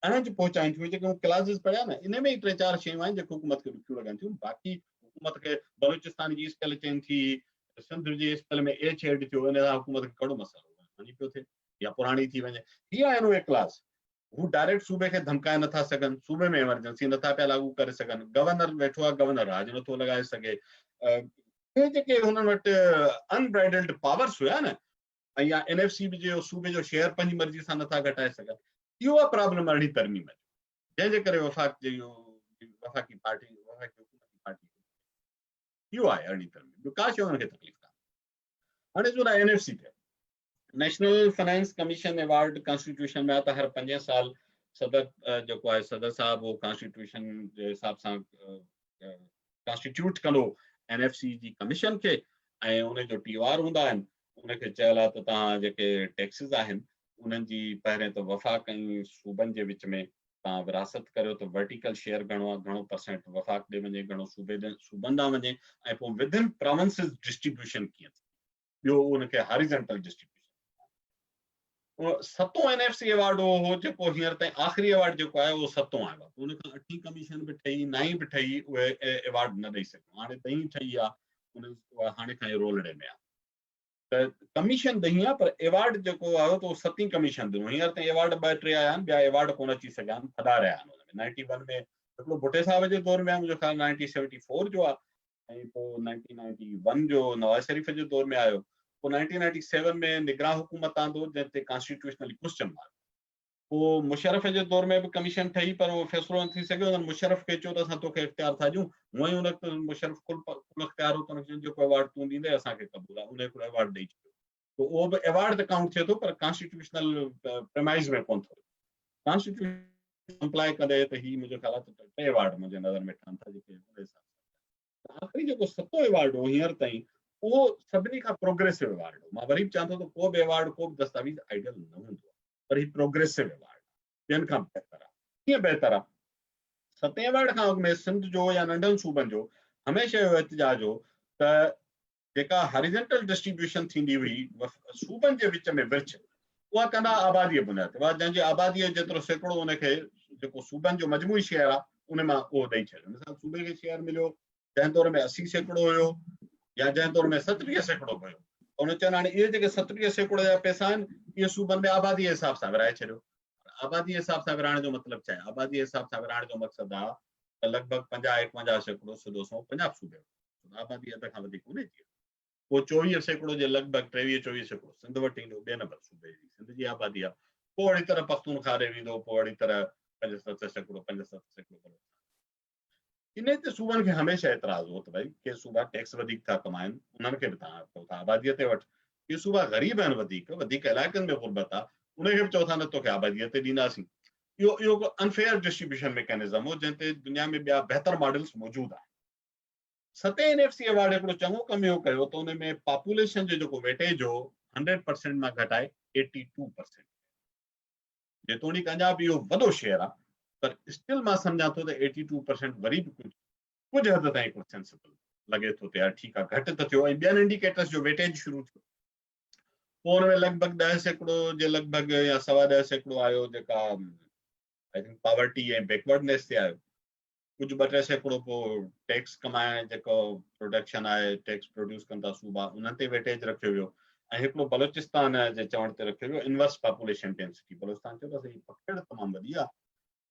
अहम पहुचाइनि थियूं, जेके क्लाज़िस पढ़िया न, इन में ई 3-4 शयूं आहिनि जेके हुकूमत खे ॾुखियूं लॻनि थियूं। बाक़ी हुकूमत खे बलूचिस्तान जी स्पेल चेंज थी, सिंध जी स्पेल में एच एड थियो, इन सां हुकूमत खे कहिड़ो मसइलो वञी पियो थिए या पुराणी थी वञे। इहा आहिनि उहे क्लास, हू डायरेक्ट सूबे खे धमकाए नथा सघनि, सूबे में इमरजेंसी नथा पिया लागू करे सघनि, गवर्नर वेठो आहे, गवर्नर राज नथो लॻाए सघे। इहे जेके हुननि वटि अनब्राइडल्ड पावर्स हुया न, ऐं या एनएफसी बि जो सूबे जो शेयर पंहिंजी मर्ज़ी सां नथा घटाए सघनि, इहो आहे प्रॉब्लम अरिड़हीं तरमीम जो, जंहिंजे करे वफ़ाक़ी पार्टी, वफ़ाक़ी हुकूमती पार्टी, इहो आहे अरिड़हीं तरमीम। का शइ हुनखे तकलीफ़ कान्हे। हाणे जो एनएफसी ते national finance commission award constitution में आहे त हर 5 साल सदर जेको आहे सदर साहब वो कॉन्स्टिट्यूशन जे हिसाब सां कॉन्स्टिट्यूट कंदो एनएफसी जी कमीशन खे, ऐं उन जो टीआर हूंदा आहिनि। उनखे चयल आहे त तव्हां जेके टैक्सिस आहिनि उन्हनि जी पहिरें त वफ़ाक़ ऐं सूबनि जे विच में तव्हां विरासत करियो त वर्टिकल शेयर घणो आहे, घणो परसेंट वफ़ाक़ ॾे वञे, घणो सूबनि ॾांहुं वञे, ऐं पोइ विदिन प्रोविंसिस डिस्ट्रीब्यूशन कीअं थिए, ॿियो उनखे हॉरिजॉन्टल डिस्ट्रीब्यूशन सतों NFC अवार्ड हो जेको हींअर ताईं आख़िरी अवार्ड जेको आहे उहो सतों आयो आहे। उन खां 8हीं कमीशन बि ठही 9हीं बि ठही उहे अवार्ड न ॾेई सघियो। हाणे 10हीं ठही आहे, उन हाणे खां रोलड़े में आहे। त कमीशन ॾही आहे पर अवार्ड जेको आहे त उहो 7हीं कमीशन ॾिनो। हींअर ताईं अवार्ड 2-3 आया आहिनि, ॿिया अवार्ड कोन अची सघिया आहिनि, फॾा रहिया आहिनि हुन में। 91 में हिकिड़ो भुटे साहिब जे दौर में आहे, मुंहिंजो ख़्यालु 1974 जो आहे, ऐं पोइ 1991 जो नवाज़ शरीफ़ जे दौर में आयो। पोइ 1997 में निगरान हुकूमत आंदो जंहिं ते कॉन्स्टिट्यूशनली क्वेश्चन मार्क। पोइ मुशर्रफ जे दौर में बि कमीशन ठही पर उहो फ़ैसिलो न थी सघियो। उन्हनि मुशर्रफ खे चयो त असां तोखे इख़्तियार था ॾियूं। हूअं ई उन वक़्तु मुशर्रफ कुल इख़्तियार हो, त जेको अवार्ड तूं ॾींदे असांखे क़बूल आहे, उन हिकिड़ो अवार्ड ॾेई छॾियो। तो उहो बि अवार्ड त काउंट थिए थो पर कॉन्स्टिट्यूशनल प्रेमाइज़ में कोन थो। कॉन्स्टिट्यूशन अप्लाई कंदे त ही मुंहिंजो ख़्याल आहे त 3 अवार्ड मुंहिंजे नज़र में ठहनि था जेके आख़िरी जेको 7हों अवार्ड हो हींअर ताईं उहो सभिनी खां प्रोग्रेसिव अवार्ड हो। मां वरी बि चवां थो त को बि अवार्ड को बि दस्तावेज़ आइडियल न हूंदो आहे, पर ही प्रोग्रेसिव अवार्ड ॿियनि खां बहितर आहे। कीअं बहितर आहे? 7हें अवार्ड खां अॻु में सिंध जो या नंढनि सूबनि जो हमेशह इहो एहतिजाज हो त जेका हॉरिजॉन्टल डिस्ट्रीब्यूशन थींदी हुई सूबनि जे विच में विर्छ, उहा कंदा आबादीअ बुनियाद ते, जंहिंजी आबादीअ जेतिरो सैकड़ो उनखे जेको सूबनि जो मजमूई शेयर आहे उन मां उहो ॾेई छॾियो। मिसाल सूबे खे शेयर मिलियो जंहिं दौर में 80 सैकड़ो हुयो या जंहिं दौर में 37 सैकड़ो हुयो, उन चवनि हाणे इहे जेके 37 सैकड़ो जा पैसा आहिनि इहे सूबनि में आबादी जे हिसाब सां विराए छॾियो। आबादी जे हिसाब सां विराइण जो मतिलबु छा आहे? आबादी जे हिसाब सां विराइण जो मक़सदु आहे त लॻभॻि 50-51 सैकड़ो सिधो सो पंजाब सूबे आबादी अध खां वधीक कोन्हे थी। पोइ 24 सैकड़ो जे लॻभॻि 23-24 सैकड़ो सिंध वटि ईंदो, ॿिए नंबर सूबे जी सिंध जी आबादी आहे। पोइ अहिड़ी तरह पख्तूनख्वा ॾे वेंदो, पोइ अहिड़ी तरह 5-7 सैकड़ो। इन ते सूबनि खे हमेशह एतिराज़ हो त भई के सूबा टैक्स वधीक था कमाइनि, उन्हनि खे बि तव्हां आबादीअ ते वठि। के सूबा ग़रीब आहिनि, वधीक इलाइक़नि में गुरबत आहे, उनखे बि चओ था न तोखे आबादीअ ते ॾींदासीं। इहो अनफेयर डिस्ट्रीब्यूशन मैकेनिज़म हो जंहिं ते दुनिया में ॿिया बहितर मॉडल्स मौजूदु आहिनि। 7हें NFC अवार्ड हिकिड़ो चङो कमु इहो कयो त उन में पॉपुलेशन जो जेको वेटेज हो 100% मां घटाए 82%। जेतोणीकि अञा बि इहो वॾो शेयर आहे, पर स्टिल मां सम्झां थो त 82% वरी बि कुझु हद ताईं कुझु सेंसिबल लॻे थो। त यार ठीकु आहे, घटि त थियो। ऐं ॿियनि इंडिकेटर्स जो वेटेज शुरू थियो, पोइ हुन में लॻभॻि 10 सैकड़ो जे लॻभॻि या 10.25 सैकड़ो आयो जेका आई थिंक पॉवर्टी ऐं बैकवर्डनेस ते आयो। कुझु 2-3 सैकड़ो पोइ टैक्स कमाइण जेको प्रोडक्शन आहे, टैक्स प्रोड्यूस कंदा सूबा, उन्हनि ते वेटेज रखियो वियो। ऐं हिकिड़ो बलोचिस्तान जे चवण ते रखियो वियो इनवर्स पॉपुलेशन डेंसिटी। बलोचिस्तान चयो त सही पकड़ तमामु वॾी आहे,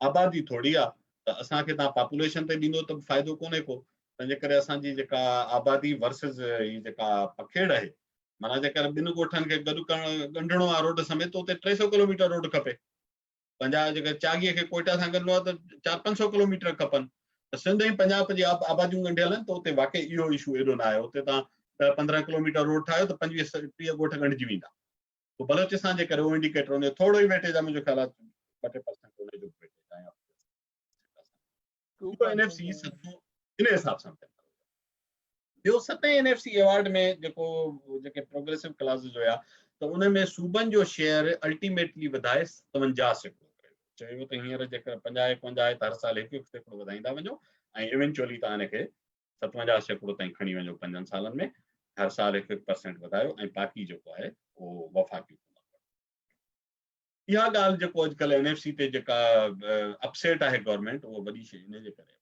आबादी थोरी आहे, त असांखे तव्हां पॉपुलेशन ते ॾींदो त फ़ाइदो कोन्हे को। तंहिंजे करे असांजी जेका आबादी वर्सिस ही जेका पखेड़ आहे, माना जेकर ॿिनि ॻोठनि खे गॾु करणु ॻंढिणो आहे रोड समेत, उते 300 किलोमीटर रोड खपे। पंजाब जेकर चागीअ खे कोयटा सां गॾिणो आहे त 400-500 किलोमीटर खपनि। त सिंध ऐं पंजाब जी आबादियूं ॻंढियल आहिनि, त उते वाक़ई इहो इशू एॾो न आहे। उते तव्हां 10-15 किलोमीटर रोड ठाहियो त 25-30 ॻोठ ॻंढिजी वेंदा। पोइ बलोचिस्तान जे करे उहो इंडिकेटर उन थोरो ई वेटेज आहे, मुंहिंजो ख़्याल आहे 2-3% उन जो वेटेज आहे। NFC इन हिसाब सां ॿियो 7हें NFC अवार्ड में जेके प्रोग्रेसिव क्लासेस हुया त उन में सूबनि जो शेयर अल्टीमेटली वधाए 57 सैकड़ो कयो। चयो त हींअर जेकर 50-51 आहे त हर साल 1-1 सैकड़ो वधाईंदा वञो ऐं इवेंचुअली तव्हां हिनखे 57 सैकड़ो ताईं खणी वञो 5 सालनि में। हर साल 1-1% वधायो ऐं बाक़ी जेको आहे उहो वफ़ाक़ी हुकूमत। इहा ॻाल्हि जेको अॼुकल्ह NFC ते जेका अपसेट आहे गवर्नमेंट, उहो वॾी शइ इन जे करे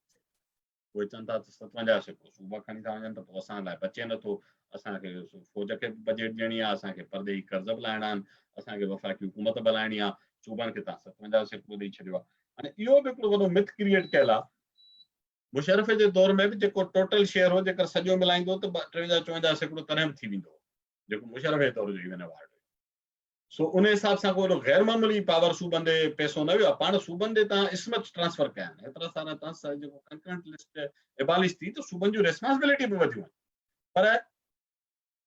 उहे चवनि था त 57 सैकड़ो सूबा खणी था वञनि त पोइ असां लाइ बचे नथो। असांखे फ़ौज खे बजट ॾियणी आहे, असांखे परदेही कर्ज़ बि लाहिणा आहिनि, असांखे वफ़ाक़ी हुकूमत बि हलाइणी आहे। सूबनि खे तव्हां 57 सैकड़ो ॾेई छॾियो आहे। हाणे इहो बि हिकिड़ो वॾो मिथ क्रिएट कयल आहे। मुशर्रफ जे दौर में बि जेको टोटल शेयर हो जेकर सॼो मिलाईंदो त 53-54 सैकड़ो तॾहिं बि थी वेंदो, जेको मुशर्रफ जे दौर जो इवन अवार्ड। सो उन हिसाब सां को गैर मामूली पावर सूबनि ते पैसो न वियो आहे। पाण सूबनि ते तव्हां इस्मत ट्रांसफर कया आहिनि, एतिरा सारा तव्हां जेको कंकरेंट लिस्ट एबालिश थी, त सूबनि जूं रिस्पॉन्सिबिलिटी बि वधियूं आहिनि। पर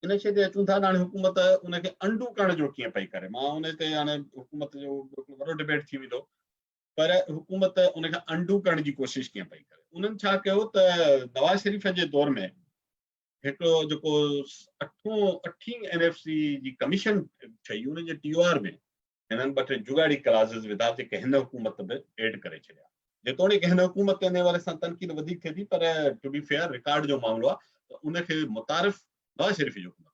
इन शइ ते अचूं था त हाणे हुकूमत उनखे अंडू करण जो कीअं पई करे। मां उन ते हाणे हुकूमत जो वॾो डिबेट थी वेंदो, पर हुकूमत उनखे अंडू करण जी कोशिशि कीअं पई करे। उन्हनि छा कयो त नवाज़ शरीफ़ जे दौर में हिकिड़ो जेको 8हीं NFC जी कमीशन ठही, उन जे TOR में हिननि 2-3 जुगाड़ी क्लाज़िस विधा जेके हिन हुकूमत बि एड करे छॾिया। जेतोणीकि हिन हुकूमत ते इन वारे सां तनक़ीद वधीक थिए थी, पर टू बी फेयर रिकॉर्ड जो मामलो आहे त उनखे मुतारिफ़ नवाज़ शरीफ़ जी हुकूमत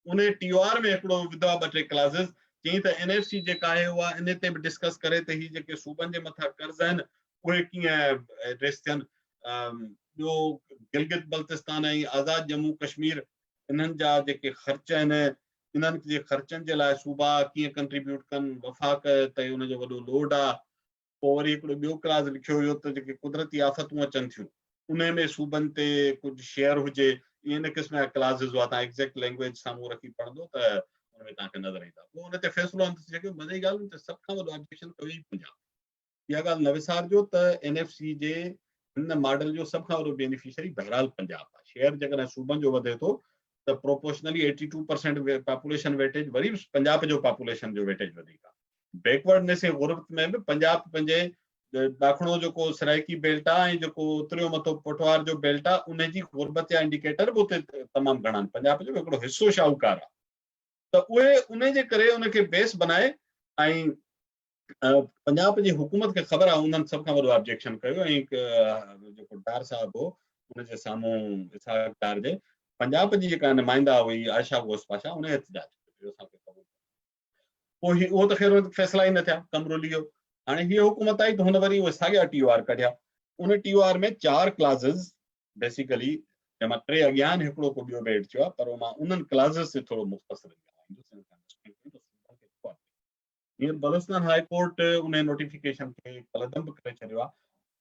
उन TOR में हिकिड़ो विधो आहे 2-3 क्लाज़िस चई त NFC जेका आहे उहा इन ते बि डिस्कस करे त ही जेके सूबनि जे मथां कर्ज़ आहिनि उहे कीअं एड्रेस थियनि। ॿियो गिलगित बल्तिस्तान ऐं आज़ाद जम्मू कश्मीर इन्हनि जा जेके ख़र्च आहिनि इन्हनि जे ख़र्चनि जे लाइ सूबा कीअं कंट्रीब्यूट कनि, वफ़ाक़ ते उनजो वॾो लोड आहे। पोइ वरी हिकिड़ो ॿियो क्लास लिखियो हुयो त जेके कुदरती आफ़तूं अचनि थियूं उन में सूबनि ते कुझु शेयर हुजे, इन क़िस्म जा क्लासिस हुआ। तव्हां एग्ज़ैक्ट लैंग्वेज साम्हूं रखी पढ़ंदो त हुन में तव्हांखे नज़र ईंदा। पोइ हुन ते फ़ैसिलो थी सघे। मज़े जी ॻाल्हि त सभ खां वॾो ऑब्जेक्शन कयो ई पंजाब। इहा ॻाल्हि न विसारजो त NFC जे हिन मॉडल जो सभ खां वॾो बेनिफिशियरी बहरहाल पंजाब आहे। शेयर जेकॾहिं सूबनि जो वधे थो त प्रोपोर्शनली 82% पॉपुलेशन वेटेज वरी बि पंजाब जो पॉपुलेशन जो वेटेज वधीक आहे। बैकवर्डनेस ऐं गुरबत में बि पंजाब पंहिंजे ॾाखिणो जेको सराइकी बेल्ट आहे ऐं जेको उतरियो मथो पोठवार जो बेल्ट आहे उनजी गुरबत जा इंडिकेटर बि उते तमामु घणा आहिनि। पंजाब जो हिकिड़ो हिसो शाहूकार आहे त उहे उन जे करे उनखे बेस बनाए ऐं पंजाब जी हुकूमत खे ख़बर आहे उन्हनि सभ खां वॾो ऑब्जेक्शन कयो। ऐं जेको डार साहिब हो उनजे साम्हूं इसहाक डार जे पंजाब जी जेका नुमाइंदा हुई आयशा घोष पाशा उन एहतजाज कयो असांखे क़बूल। पोइ उहो त ख़ैर फ़ैसिला ई न थिया, कमु रुली वियो। हाणे हीअ हुकूमत आई त हुन वरी उहे साॻिया TOR कढिया। उन TOR में 4 क्लाज़िस बेसिकली जंहिंमां 3 अॻियां आहिनि, हिकिड़ो को ॿियो बि एड थियो आहे, पर मां उन्हनि क्लाज़िस ते थोरो मुख़्तसर हींअर बलोचिस्तान हाई कोर्ट उन नोटिफिकेशन खे कलदम बि करे छॾियो आहे।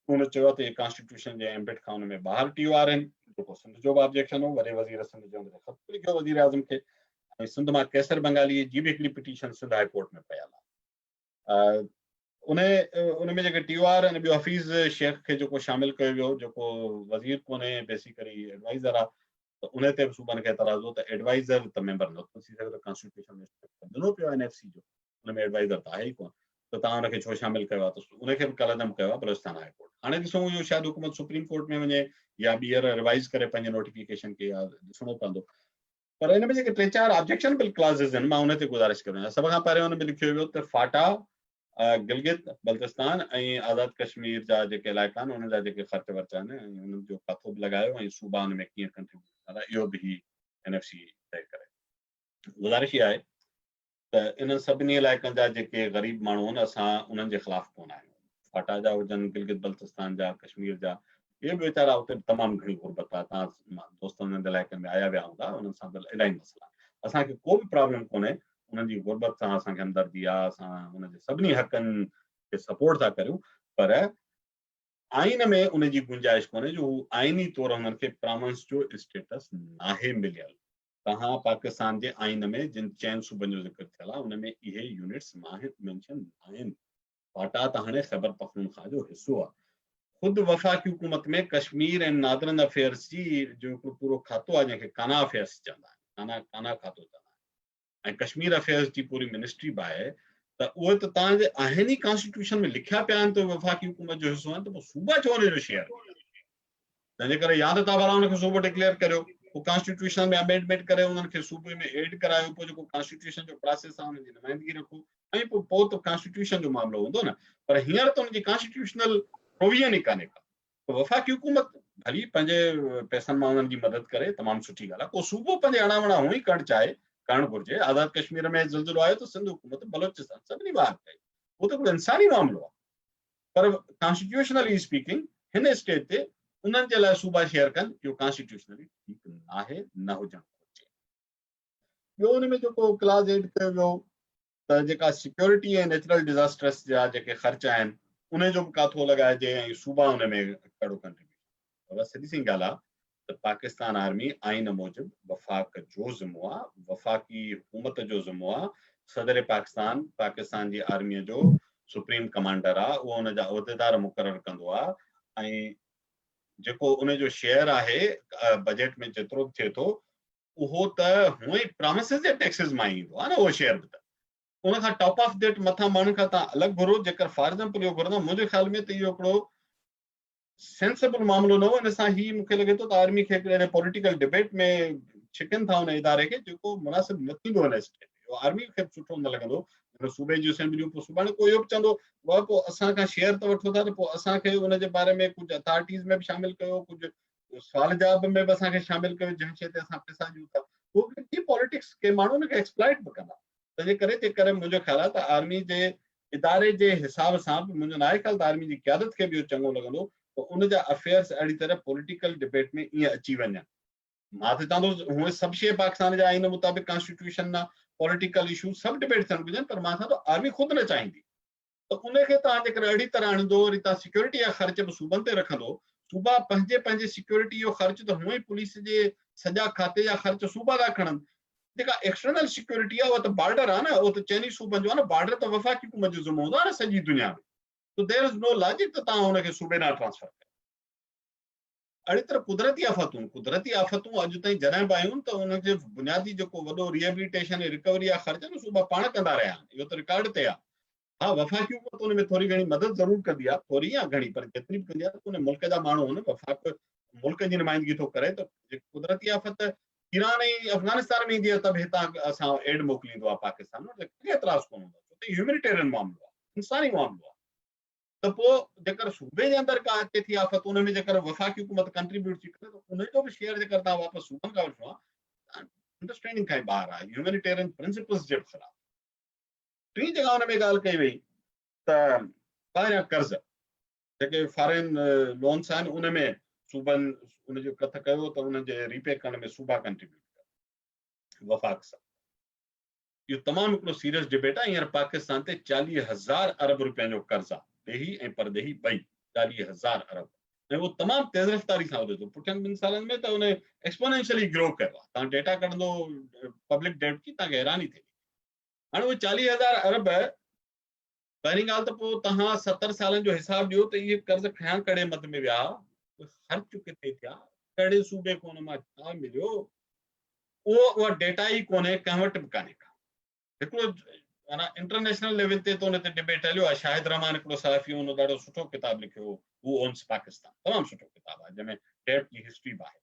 हुन चयो आहे त इहे कॉन्स्टिट्यूशन जे एम्बिट खां हुन में ॿाहिरि TOR आहिनि, जेको सिंध जो बि ऑब्जेक्शन हो। वॾे वज़ीर सिंध जो ख़त लिखियो वज़ीर आज़म खे ऐं सिंध मां कैसर बंगाली जी बि हिकिड़ी पिटीशन सिंध हाई कोर्ट में पयल आहे। उन में जेके TOR आहिनि, ॿियो हफ़ीज़ शेख खे जेको शामिल कयो वियो, जेको वज़ीर कोन्हे बेसिकली एडवाइज़र आहे, त उन ते बि सूबनि खे एतराज़ हो त एडवाइज़र त मेंबर नथो थी सघे। त कॉन्स्टिट्यूशन में ॾिनो पियो NFC जो, हुन में एडवाइज़र त आहे ई कोन, त तव्हां हुनखे छो शामिल कयो आहे? त उनखे बि कलदम कयो आहे बलोचिस्तान हाई कोर्ट। हाणे ॾिसूं इहो शायदि हुकूमत सुप्रीम कोर्ट में वञे या ॿीहर रिवाइज़ करे पंहिंजे नोटिफिकेशन खे, या ॾिसणो पवंदो। पर हिन में जेके 3-4 ऑब्जेक्शनेबल क्लाज़िस आहिनि, मां उन ते गुज़ारिश कयां। सभ खां पहिरियों हुन में लिखियो वियो त फाटा, गिलगित बल्तिस्तान ऐं आज़ाद कश्मीर जा जेके इलाइक़ा आहिनि उन जा जेके ख़र्च वर्च आहिनि उन्हनि जो खातो बि लॻायो ऐं सूबा हुन में कीअं कंट्रीब्यूट कंदा, इहो बि NFC तय करे। गुज़ारिश इहा आहे त इन्हनि सभिनी इलाइक़नि जा जेके ग़रीब माण्हू आहिनि, असां उन्हनि जे ख़िलाफ़ कोन आहियूं। फाटा जा हुजनि, गिलगित बल्तिस्तान जा, कश्मीर जा, इहे बि वीचारा उते तमामु घणी गुरबत आहे। तव्हां दोस्त उन्हनि इलाइक़नि में आया विया हूंदा, उन्हनि सां इलाही मसइला। असांखे को बि प्रॉब्लम कोन्हे उन्हनि जी गुरबत सां, असांखे हमदर्दी आहे, असां उन्हनि जे सभिनी हक़नि खे सपोर्ट था करियूं। पर आइन में उनजी गुंजाइश कोन्हे जो हू आइनी तौरु हुननि खे प्राविंस जो स्टेटस नाहे मिलियल। तव्हां पाकिस्तान जे आइन में जिन 4 सूबनि जो ज़िक्र थियल आहे उन में इहे यूनिट्स मेंशन आहिनि। फाटा त हाणे ख़ैबर पख्तूनख्वा जो हिसो आहे। ख़ुदि वफ़ाक़ी हुकूमत में कश्मीर ऐं नादरन अफेयर्स जी जो पूरो खातो आहे, जंहिंखे काना अफेयर्स चवंदा आहिनि, काना खातो चवंदा आहिनि, ऐं कश्मीर अफेयर्स जी पूरी मिनिस्ट्री बि आहे, त उहे त तव्हांजे आहिनि ई कॉन्स्टिट्यूशन में लिखिया पिया आहिनि त वफ़ाक़ी हुकूमत जो हिसो आहिनि। त पोइ सूबा छो हुनजो शेयर? तंहिंजे करे या त तव्हां भला हुनखे सूबो डिक्लेयर करियो, पोइ कॉन्स्टिट्यूशन में अमेंडमेंट करे उन्हनि खे सूबे में एड करायो, पोइ जेको कॉन्स्टिट्यूशन जो प्रोसेस आहे हुनजी नुमाइंदगी रखो, ऐं पोइ त कॉन्स्टिट्यूशन जो मामिलो हूंदो न। पर हींअर त हुनजी कॉन्स्टिट्यूशनल प्रोविजन ई कान्हे का। वफ़ाक़ी हुकूमत भली पंहिंजे पैसनि मां उन्हनि जी मदद करे, तमामु सुठी ॻाल्हि आहे। को सूबो पंहिंजे अणावणा हुअं ई करणु चाहे, करणु घुरिजे। आज़ाद कश्मीर में ज़िलज़िलो आयो त सिंध हुकूमत बलोचिस्तान सभिनी ॿाहिरि कई, उहो त हिकिड़ो इंसानी मामिलो आहे। पर कॉन्स्टिट्यूशनली स्पीकिंग हिन स्टेज ते उन्हनि जे लाइ सूबा शेयर कनि, इहो कॉन्स्टिट्यूशनली ठीकु नाहे, न हुजणु घुरिजे। ॿियो हुन में जेको क्लास एड कयो वियो त जेका सिक्योरिटी ऐं नेचुरल डिज़ास्टर्स जा जेके ख़र्च आहिनि उन जो बि काथो लॻाइजे ऐं सूबा हुन में कहिड़ो कंट्रीब्यूशन। बस सिधी सी ॻाल्हि आहे त पाकिस्तान आर्मी आइन मूजिबि वफ़ाक़ जो ज़िम्मो आहे, वफ़ाक़ी हुकूमत जो ज़िम्मो आहे। सदर पाकिस्तान पाकिस्तान जी आर्मीअ जो सुप्रीम कमांडर आहे, उहो हुन जा उहिदेदार मुक़ररु कंदो आहे, ऐं जेको उन जो शेयर आहे बजट में जेतिरो बि थिए थो उहो त हूअं ई प्रॉमिसिस जे टैक्सिस मां ईंदो आहे न, उहो शेयर बि। त उन खां टॉप ऑफ डेट मथां माण्हुनि खां तव्हां अलॻि घुरो, जेकर फॉर एग्जाम्पल इहो घुरंदा, मुंहिंजे ख़्याल में त इहो हिकिड़ो सेंसिबल मामिलो न हो। इन सां ही मूंखे लॻे थो त आर्मी खे हिकिड़े पॉलिटिकल डिबेट में छिकनि था उन इदारे खे, जेको मुनासिब न थींदो हिन स्टेट। आर्मी खे सुठो न लॻंदो सूबे जूं असेंबलियूं पोइ सुभाणे कोई इहो बि चवंदो उहा पोइ असांखां शेयर त वठो था, त पोइ असांखे उनजे बारे में कुझु अथॉरिटीज़ में बि शामिल कयो, कुझु सवाल जवाब में बि असांखे शामिल कयो, जंहिं शइ ते असां पैसा ॾियूं था। उहो पॉलिटिक्स के माण्हू हुनखे एक्सप्लॉइट बि कंदा। तंहिंजे करे मुंहिंजो ख़्यालु आहे त आर्मी जे इदारे जे हिसाब सां बि मुंहिंजो नाहे ख़्यालु त आर्मी जी क़यादत खे बि इहो चङो लॻंदो त उन जा अफेयर्स अहिड़ी तरह पॉलिटिकल डिबेट में ईअं अची वञनि। मां त चवंदुसि हूअं सभु शइ पाकिस्तान जे आइन मुताबिक़ कॉन्स्टिट्यूशन आहे, पॉलिटिकल इशू सभु डिबेट थियण घुरिजनि, पर मां चवां थो आर्मी ख़ुदि न चाहींदी त उनखे तव्हां जेकर अहिड़ी तरह आणींदो, वरी तव्हां सिक्योरिटी जा ख़र्च बि सूबनि ते रखंदो, सूबा पंहिंजे सिक्योरिटी जो ख़र्च त हूअं ई पुलिस जे सॼा खाते जा ख़र्च सूबा था खणनि। जेका एक्सटर्नल सिक्योरिटी आहे उहा त बॉर्डर आहे न, उहो त चइनी सूबनि जो आहे न, बॉर्डर त वफ़ाक़ी हुकूमत जो ज़िम्मो हूंदो आहे न सॼी दुनिया में। तो देयर इज़ नो लॉजिक त तव्हां हुनखे सूबे ॾांहुं ट्रांसफर कयो। अहिड़ी तरह कुदरती आफ़तूं अॼु ताईं जॾहिं बि आयूं त उनखे बुनियादी जेको वॾो रिहेबिलिटेशन ऐं रिकवरी जा ख़र्च आहिनि सूबा पाण कंदा रहिया आहिनि, इहो त रिकॉर्ड ते आहे। हाँ, वफ़ाक़ी हुकूमत उन में थोरी घणी मदद ज़रूर कंदी आहे, थोरी या घणी, पर जेतिरी बि कंदी आहे त उन मुल्क जा माण्हू आहिनि, वफ़ाक़ मुल्क जी नुमाइंदगी थो करे, त कुदरती आफ़त ईरान ऐं अफ़गानिस्तान में ईंदी आहे त बि हितां असां एड मोकिलींदो आहे पाकिस्तान, कंहिंखे एतिराज़ कोन हूंदो, छो त ह्यूमैनिटेरियन मामिलो आहे, इंसानी मामिलो आहे। त पोइ जेकर सूबे जे अंदरि का अचे थी आफ़त, उन में जेकर वफ़ाक़ी हुकूमत कंट्रीब्यूट थी करे त उनजो बि शेयर जेकर तव्हां वापसि सूबनि खां वठो आहे, अंडरस्टैंडिंग खां ॿाहिरि आहे, ह्यूमैनिटेरियन प्रिंसिपल्स जे ख़िलाफ़। टी जगह हुन में ॻाल्हि कई वई त ॿाहिरियां कर्ज़ जेके फॉरेन लोन्स आहिनि उन में सूबनि उनजो कथ कयो त उनजे रीपे करण में सूबा कंट्रीब्यूट कनि वफ़ाक़ सां। इहो तमामु हिकिड़ो सीरियस डिबेट आहे। हींअर पाकिस्तान ते 40,000 अरब रुपयनि जो कर्ज़ आहे, ॾेही ऐं परदेही ॿई, 40,000 अरब, ऐं उहो तमामु तेज़ रफ़्तारी सां वधे थो। पुठियनि 2 सालनि में त उन एक्सपोनेंशियली ग्रो कयो आहे। तव्हां डेटा कढंदो पब्लिक डेट जी, तव्हांखे हैरानी थिए। हाणे उहे 40,000 अरब, पहिरीं ॻाल्हि त पोइ तव्हां 70 सालनि जो हिसाब ॾियो त इहे कर्ज़ खयां कहिड़े मद में विया, ख़र्च किथे थिया, कहिड़े सूबे खां हुन मां छा मिलियो, उहा डेटा ई कोन्हे, कंहिं वटि बि कान्हे का। हिकिड़ो माना इंटरनेशनल लेवल ते त उन ते डिबेट हलियो आहे। शाहिद रहमान हिकिड़ो सहाफ़ी, हुन ॾाढो सुठो किताब लिखियो, हू ओन्स पाकिस्तान, तमामु सुठो किताब आहे जंहिंमें डेट जी हिस्ट्री बि आहे।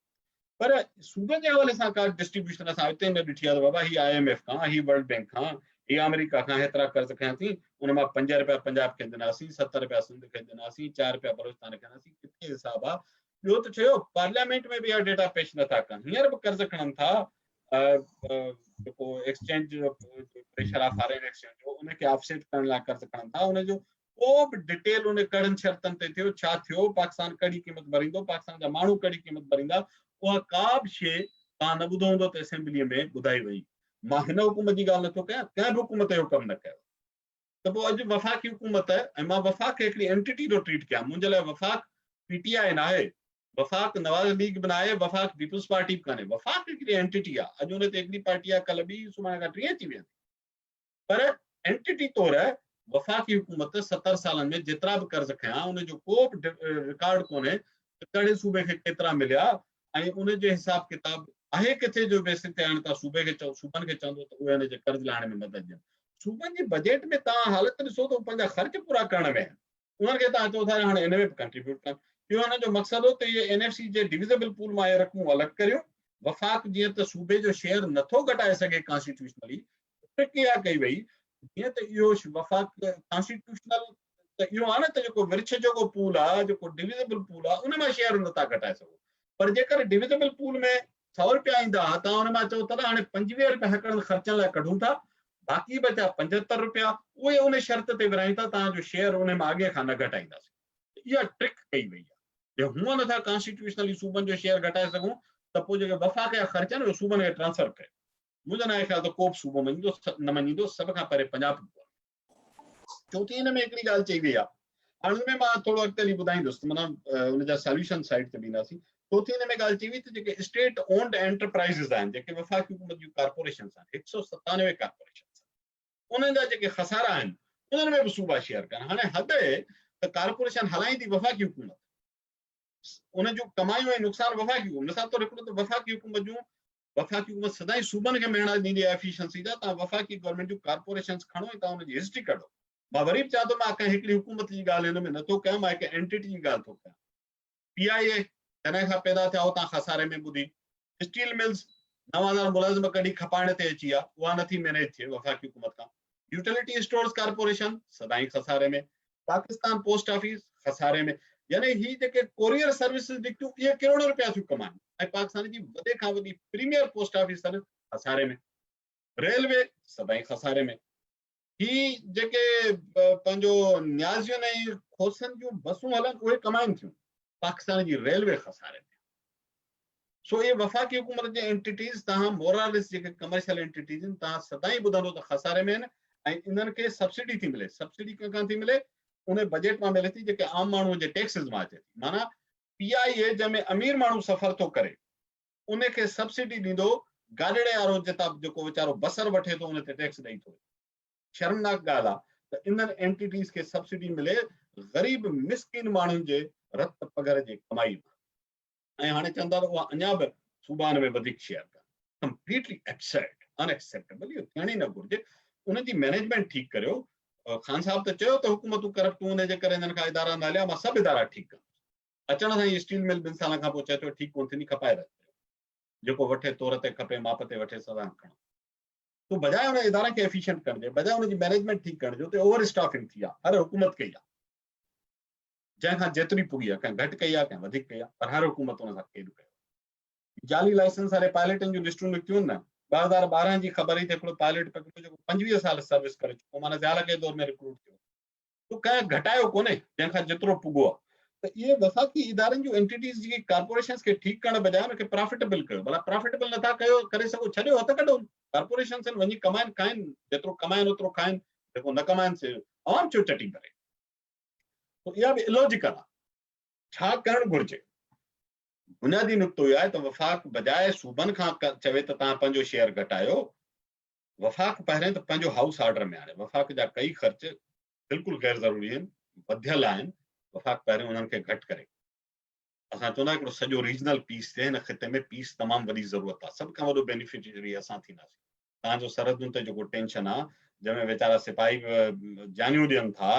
पर सूबे जे हवाले सां का डिस्ट्रीब्यूशन असां हिते न ॾिठी आहे त बाबा ही IMF खां, ही वर्ल्ड बैंक खां, ही अमेरिका खां हेतिरा कर्ज़ खयां थी, उन मां 5 रुपया पंजाब खे ॾिनासीं, 70 रुपया सिंध खे ॾिनासीं, 4 रुपया बलोचिस्तान खे ॾिनासीं, किथे हिसाब आहे? ॿियो त चयो पार्लियामेंट में बि इहा डेटा पेश नथा कनि, हींअर बि कर्ज़ खणनि था, जेको एक्सचेंज जो प्रेशर आहे फॉरेन एक्सचेंज जो, उनखे ऑफसेट करण लाइ कर्ज़ खणनि था। उनजो को बि डिटेल उन कड़नि शर्तनि ते थियो, छा थियो, पाकिस्तान कहिड़ी क़ीमत भरींदो, पाकिस्तान जा माण्हू कहिड़ी क़ीमत भरींदा, उहा का बि शइ तव्हां न ॿुधो हूंदो त असेंबलीअ में ॿुधाई वई। मां हिन हुकूमत जी ॻाल्हि नथो कयां, कंहिं बि हुकूमत इहो कमु न कयो। त पोइ अॼु वफ़ाक़ी हुकूमत, ऐं मां वफ़ाक़ खे हिकिड़ी एंटिटी थो ट्रीट कयां, मुंहिंजे लाइ वफ़ाक़ PTI न आहे, वफ़ाक़ नवाज़ लीग बि न आहे, वफ़ाक़ पीपल्स पार्टी बि कान्हे, वफ़ाक़ हिकिड़ी एंटिटी आहे। अॼु हुन ते हिकिड़ी पार्टी आहे, कल्ह ॿी, सुभाणे खां 3 अची वेंदी, पर एंटिटी तौर वफ़ाक़ी हुकूमत 70 सालनि में जेतिरा बि कर्ज़ खयां, उनजो को बि रिकॉर्ड कोन्हे त कहिड़े सूबे खे केतिरा मिलिया, ऐं उनजे हिसाब किताब आहे किथे जो बेसिक ते हाणे तव्हां सूबे खे चओ, सूबनि खे चवंदो त उहे हिनजे कर्ज़ लाहिण में मदद ॾियनि। सूबनि जी बजट में तव्हां हालत ॾिसो त पंहिंजा ख़र्च पूरा करण में आहिनि, उन्हनि खे तव्हां चओ था हाणे इन में बि कंट्रीब्यूट कनि। इहो हुन जो मक़सदु हो त इहे NFC जे डिविज़ेबल पूल मां इहे रक़मूं अलॻि करियूं। वफ़ाक़ जीअं त सूबे जो शेयर नथो घटाए सघे कॉन्स्टिट्यूशनली, प्रक्रिया कई वई, जीअं त इहो वफ़ाक़ कॉन्स्टिट्यूशनल त इहो आहे न त जेको विर्छ जो पूल आहे, जेको डिविज़ेबल पूल आहे, उन मां शेयर नथा घटाए सघो। पर जेकर डिविज़ेबल पूल में 100 रुपया ईंदा, तव्हां हुन मां चओ था हाणे 25 रुपया हिकिड़नि ख़र्चनि लाइ कढूं था, बाक़ी बचा 75 रुपया, उहे उन शर्त ते विरायूं था तव्हांजो शेयर उन मां अॻे खां न घटाईंदासीं। इहा ट्रिक कई वई आहे। जे हूअं नथा कॉन्स्टिट्यूशनली सूबनि जो शेयर घटाए सघूं त पोइ जेके वफ़ाक़ जा ख़र्च आहिनि उहे सूबनि खे ट्रांसफर कयो। मुंहिंजो नाहे ख़्याल त को बि सूबो मञींदो न मञींदो, सभ खां परे पंजाब। चोथी हिन में हिकिड़ी ॻाल्हि चई वई आहे, हाणे हुन में मां थोरो अॻिते हली ॿुधाईंदुसि, माना हुनजा सॉल्यूशन साइड ते ॾींदासीं। चोथी हिन में ॻाल्हि चई वई त जेके स्टेट ओन्ड एंटरप्राइज़िस आहिनि, जेके वफ़ाक़ी हुकूमत जूं कारपोरेशन्स आहिनि, 197 कारपोरेशन्स, उन्हनि जा जेके ख़सारा आहिनि उन्हनि में बि सूबा शेयर कनि। हाणे हद आहे त कारपोरेशन हलाईंदी वफ़ाक़ी हुकूमत, उन जूं कमायूं ऐं नुक़सान वफ़ाक़ी हुकूमत। मिसाल तौर हिकिड़ो त वफ़ाक़ी हुकूमत सदाईं सूबनि खे मेणा ॾींदी आहे एफिशिएंसी जा। तव्हां वफ़ाक़ी गवर्नमेंट जूं कारपोरेशन्स खणो ऐं तव्हां हुनजी हिस्ट्री कढो। मां वरी बि चवां थो, मां कंहिं हिकिड़ी हुकूमत जी ॻाल्हि हिन में नथो कयां, मां हिकु एंटिटी जी ॻाल्हि थो कयां। PIA जॾहिं खां पैदा थिया, तव्हां खसारे में ॿुधी। स्टील मिल्स 9,000 मुलाज़िम कढी खपाइण ते अची आहे, उहा नथी मैनेज थिए वफ़ाक़ी हुकूमत खां। यूटिलिटी स्टोर्स कारपोरेशन सदाईं खसारे में। पाकिस्तान पोस्ट ऑफिस खसारे में। यानी ही जेके कोरियर सर्विसिस निकितियूं, इहे करोड़ों रुपया थियूं कमाइनि, ऐं पाकिस्तान जी वॾे खां वॾी प्रीमियर पोस्ट ऑफिस खसारे में। रेलवे सदाई खसारे में, ही जेके पंहिंजो न्याज़ियुनि ऐं खोसनि जूं बसूं हलन उहे कमाइनि थियूं, पाकिस्तान जी रेलवे खसारे में। सो ये वफाकी हुकूमत जे एंटिटीज़ तव्हां मोरालिस जेके कमर्शियल एंटिटीज़ आहिनि तव्हां सदाई ॿुधंदो त खसारे में आहिनि ऐं इन्हनि खे सब्सिडी थी मिले। सब्सिडी कंहिंखां थी मिले? उन बजट मां मिले थी जेके आम माण्हू जे टैक्सिस मां अचे थी। माना PIA जंहिंमें अमीर माण्हू सफ़र थो करे उनखे सब्सिडी ॾींदो, गाॾिड़े वारो जेको वीचारो बसर वठे थो उन ते टैक्स ॾेई थो। शर्मनाक ॻाल्हि आहे त इन्हनि एंटिटीज़ खे सब्सिडी मिले ग़रीब मिसकिन माण्हुनि जे रत पघर जे कमाई मां, ऐं हाणे चवंदा त उहा अञा बि सूबान में वधीक शेयर कनि। कंप्लीटली एब्सर्ड, अनएक्सेप्टेबल, इहो थियण ई न घुरिजे। उनजी मैनेजमेंट ठीकु करियो। ख़ान साहब त चयो त हुकूमतूं करप्ट हुन जे करे इन्हनि खां इदारा न हलिया। मां सभु इदारा ठीकु कंदुसि। अचण सां ई स्टील मिल 2 सालनि खां पोइ चए थो ठीकु कोन थींदी, खपाए रख, जेको वठे तौर ते खपे, माप ते वठे, सदा खणो। तो बजाए उन इदारा खे एफिशिएंट करण जे, बजाए उनजी मैनेजमेंट ठीकु करण जो, ते ओवर स्टाफिंग थी आहे। हर हुकूमत कई आहे, जंहिंखां जेतिरी पुगी आहे, कंहिं घटि कई आहे, कंहिं वधीक कई आहे, पर हर हुकूमत उन सां केॾो कयो। जाली लाइसेंस वारे पायलटनि जूं लिस्टूं निकितियूं न। 2012 जी ख़बर ई त हिकिड़ो पायलट पकड़ियो जेको 25 साल सर्विस करे चुको, माना ज़्यादा के दौर में रिक्रूट थियो। तो कंहिं घटायो कोन्हे जंहिंखां जेतिरो पुगो आहे। त इहे वफ़ाक़ी इदारनि जूं एंटिटीज़ जी कॉर्पोरेशंस खे ठीकु करण बजाए उनखे प्रॉफिटेबल कयो। भला प्रॉफिटेबल नथा कयो करे सघो, छॾियो, हथ कढो। कॉर्पोरेशंस वञी कमाइनि, खाइनि, जेतिरो कमाइनि ओतिरो खाइनि, जेको न कमाइनि से आवाम छो चटी करे। तो इहा बि इलॉजिकल आहे। छा करणु घुरिजे? बुनियादी नुक़्तो इहो आहे त वफ़ाक़ बजाए सूबनि खां चवे त तव्हां पंहिंजो शेयर घटायो, वफ़ाक़ पहिरियों त पंहिंजो हाउस ऑर्डर में आणे। वफ़ाक़ जा कई ख़र्च बिल्कुलु गैर ज़रूरी आहिनि, वधियल आहिनि। वफ़ाक़ पहिरियों उन्हनि खे घटि करे। असां चवंदा हिकिड़ो सॼो रीजनल पीस थिए, हिन ख़िते में पीस तमामु वॾी ज़रूरत आहे। सभ खां वॾो बेनिफिशियरी असां थींदासीं। तव्हांजो सरहदुनि ते जेको टेंशन आहे, जंहिंमें वीचारा सिपाही जानियूं ॾियनि था,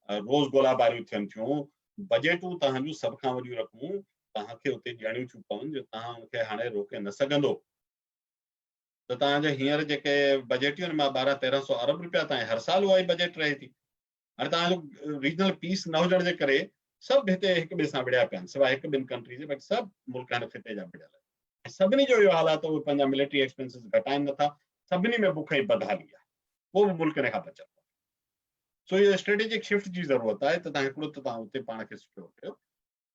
रोज़ गोलाबारियूं थियनि थियूं, बजेटूं तव्हांजूं सभ खां वॾियूं रक़मूं तव्हांखे उते ॾियणियूं थियूं पवनि, जो तव्हां उनखे हाणे रोके न सघंदो। त तव्हांजे हींअर जेके बजेटियूं आहिनि, मां 1200-1300 अरब रुपया ताईं हर साल उहा ई बजेट रहे थी। हाणे तव्हांजो रीजनल पीस न हुजण जे करे सभु हिते हिक ॿिए सां विड़िया पिया आहिनि, सवाइ 1-2 कंट्री जे, बाक़ी सभु मुल्क हिन ख़िते जा विड़ियल आहिनि। सभिनी जो इहो हाल आहे त उहे पंहिंजा मिलिट्री एक्सपेंसिस घटाइनि नथा। सभिनी में बुख जी बदहाली आहे, को बि मुल्क इन खां बचल। सो इहो स्ट्रेटेजिक शिफ्ट जी ज़रूरत आहे त तव्हां हिकिड़ो त तव्हां उते पाण खे सिक्योर कयो।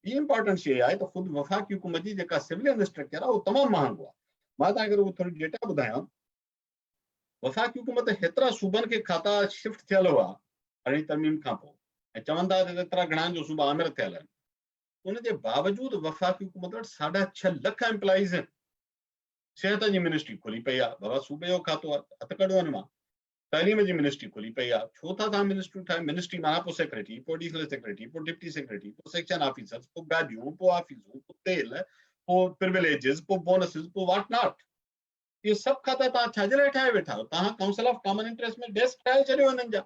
ॿी इंपॉर्टेंट शइ आहे त ख़ुदि वफ़ाक़ी हुकूमत जी जेका सिविलियन स्ट्रक्चर आहे उहो तमामु महांगो आहे। मां तव्हांखे रुॻो थोरी डेटा ॿुधायां। वफ़ाक़ी हुकूमत हेतिरा सूबनि खे खाता शिफ्ट थियल हुआ अरिड़हीं तरमीम खां पोइ, ऐं चवनि था त एतिरा घणा जो सूबा आमिर थियल आहिनि। उनजे बावजूदि वफ़ाक़ी हुकूमत वटि 6.5 लख एम्प्लॉइज़ आहिनि। सिहत जी मिनिस्ट्री खुली पई आहे, बाबा सूबे जो खातो आहे, हथ कढो हिन मां। तालीम जी मिनिस्ट्री खुली पई आहे, छो था तव्हां मिनिस्ट्रियूं ठाहियो? मिनिस्ट्री माना पोइ सेक्रेटरी, पोइ एडिशनल सेक्रेटरी, पोइ डिप्टी सेक्रेटरी, पोइ सेक्शन ऑफिसर्स, पोइ गाॾियूं, पोइ ऑफिसूं, पोइ तेल, पोइ प्रिविलेजेस, पोइ बोनसिस, पोइ वॉट नॉट। इहे सभु खाता तव्हां छाजे लाइ ठाहे वेठा आहियो? तव्हां काउंसिल ऑफ कॉमन इंटरेस्ट में डेस्क ठाहे छॾियो हिननि जा।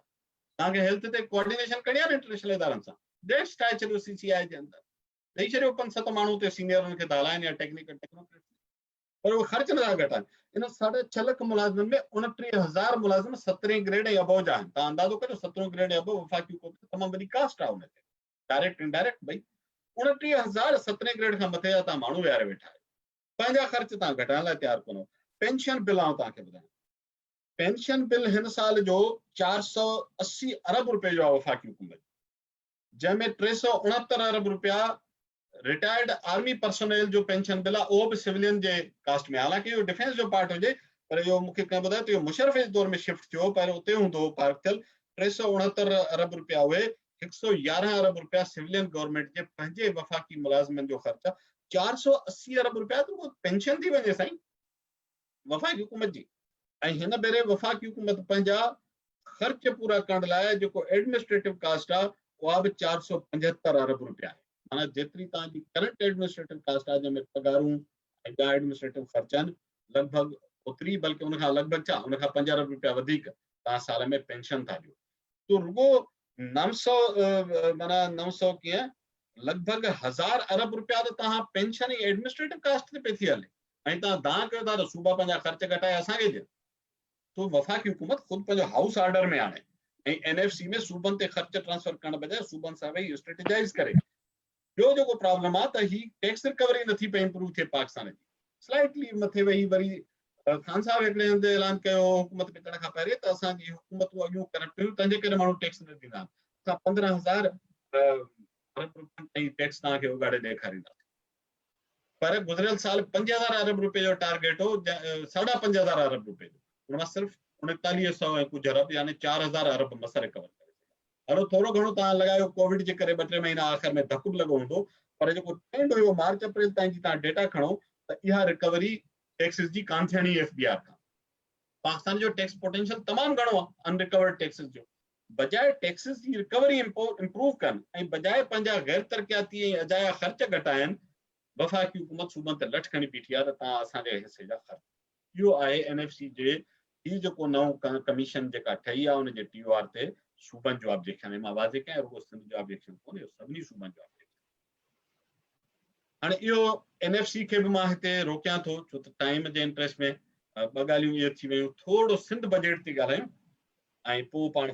तव्हांखे हेल्थ ते कोऑर्डिनेशन करणी आहे न इंटरनेशनल इदारनि सां, डेस्क ठाहे छॾियो CCI जे अंदरि, ॾेई छॾियो 5-7 माण्हू ते सीनियर उनखे त हलाइनि या टेक्निकल टेक्नोक्रेट, पर उहे ख़र्च नथा घटाइनि। इन 6.5 लख मुलाज़िमनि में 29,000 मुलाज़िम 17 ग्रेड ऐं अबव जा आहिनि। तव्हां अंदाज़ो करियो 17 ग्रेड ऐं अबव वफ़ाक़ी हुकूमत तमामु वॾी कास्ट आहे, उनते डायरेक्ट इनडायरेक्ट ॿई। 29,000 17 ग्रेड खां मथे जा तव्हां माण्हू विहारे वेठा आहियो। पंहिंजा ख़र्च तव्हां घटाइण लाइ तयारु कोन्हो। पेंशन बिल आउं तव्हांखे ॿुधायां, पेंशन बिल हिन साल जो 480 अरब रुपए जो आहे वफ़ाक़ी हुकूमत, जंहिंमें 369 अरब रुपया रिटायर्ड आर्मी पर्सनल जो पेंशन बिल आहे, उहो बि सिविलियन जे कास्ट में। हालांकि इहो डिफेंस जो पार्ट हुजे, पर इहो मूंखे कंहिं ॿुधायो त इहो मुशर्रफ जे दौर में शिफ्ट थियो, पर उते हूंदो हो पार्क थियल। 369 अरब रुपया उहे, 111 अरब रुपया सिविलियन गवर्नमेंट जे पंहिंजे वफ़ाक़ी मुलाज़िमनि जो ख़र्च आहे। 480 अरब रुपया त उहो पेंशन थी वञे साईं वफ़ाक़ी हुकूमत जी। ऐं हिन भेरे वफ़ाक़ी हुकूमत पंहिंजा ख़र्च पूरा करण लाइ जेको एडमिनिस्ट्रेटिव कास्ट आहे उहा बि 475 अरब रुपया आहे। माना जेतिरी तव्हांजी करंट एडमिनिस्ट्रेटिव कास्ट आहे, जंहिंमें पगारूं ऐं ॿिया एडमिनिस्ट्रेटिव ख़र्च आहिनि, लॻभॻि ओतिरी, बल्कि उनखां लॻभॻि छा, उनखां 5 अरब रुपया वधीक तव्हां साल में पेंशन था ॾियो। तो रुॻो 900 माना 900 कीअं, लॻभॻि 1000 अरब रुपया त तव्हां पेंशन ऐं एडमिनिस्ट्रेटिव कास्ट ते पई थी हले, ऐं तव्हां दांह कयो था त सूबा पंहिंजा ख़र्च घटाए असांखे ॾियनि। तो वफ़ाक़ी हुकूमत ख़ुदि पंहिंजो हाउस ऑर्डर में आणे ऐं NFC में सूबनि ते ख़र्च ट्रांसफर करण बजाए सूबनि सां वेही स्ट्रेटेजाइज़ करे। ॿियो जेको प्रॉब्लम आहे त ही टैक्स रिकवरी नथी पई इंप्रूव थिए पाकिस्तान जी, स्लाइटली मथे वेही वरी खान साहब हिकिड़े हंधि ऐलान कयो हुकूमत में अचण खां पहिरीं त असांजी हुकूमतूं अॻियूं करप्ट हुयूं, तंहिंजे करे माण्हू टैक्स न ॾींदा आहिनि। असां 15,000 अरब रुपयनि ताईं टैक्स तव्हांखे उगाड़े ॾेखारींदासीं। पर गुज़िरियल साल 5,000 अरब रुपए जो टारगेट हो, 5,500 अरब रुपए जो, हुन मां सिर्फ़ 3900 ऐं कुझु अरब यानी 4,000 अरब मस रिकवर करे सघिया। हलो थोरो घणो तव्हां लॻायो, कोविड जे करे 2-3 महीना आख़िर में धकु बि लॻो हूंदो, पर जेको ट्रेंड हुयो मार्च अप्रैल ताईं जी तव्हां डेटा खणो त इहा रिकवरी टैक्सिस जी कान थियणी एफबीआर खां। पाकिस्तान जो टैक्स पोटेंशियल तमामु घणो आहे अनरिकवर्ड टैक्सिस जो। बजाए टैक्सिस जी रिकवरी इंप्रूव कनि ऐं बजाए पंहिंजा गैर तरक़ियाती ऐं अजाया ख़र्च घटाइनि, वफ़ाक़ी हुकूमत सूबनि ते लठ खणी बीठी आहे त तव्हां असांजे हिसे जा ख़र्च। इहो आहे एनएफसी जे ही जेको नओं कमीशन जेका ठही आहे उनजे टीओआर ते सूबनि जो ऑब्जेक्शन आहे। मां वाज़े कयां रुॻो सिंध जो ऑब्जेक्शन कोन्हे, सभिनी सूबनि जो ऑब्जेक्शन। हाणे इहो एनएफसी खे बि मां हिते रोकियां थो छो त टाइम जे इंट्रेस्ट में ॿ ॻाल्हियूं इहे थी वियूं। थोरो सिंध बजट ते ॻाल्हायूं ऐं पोइ पाण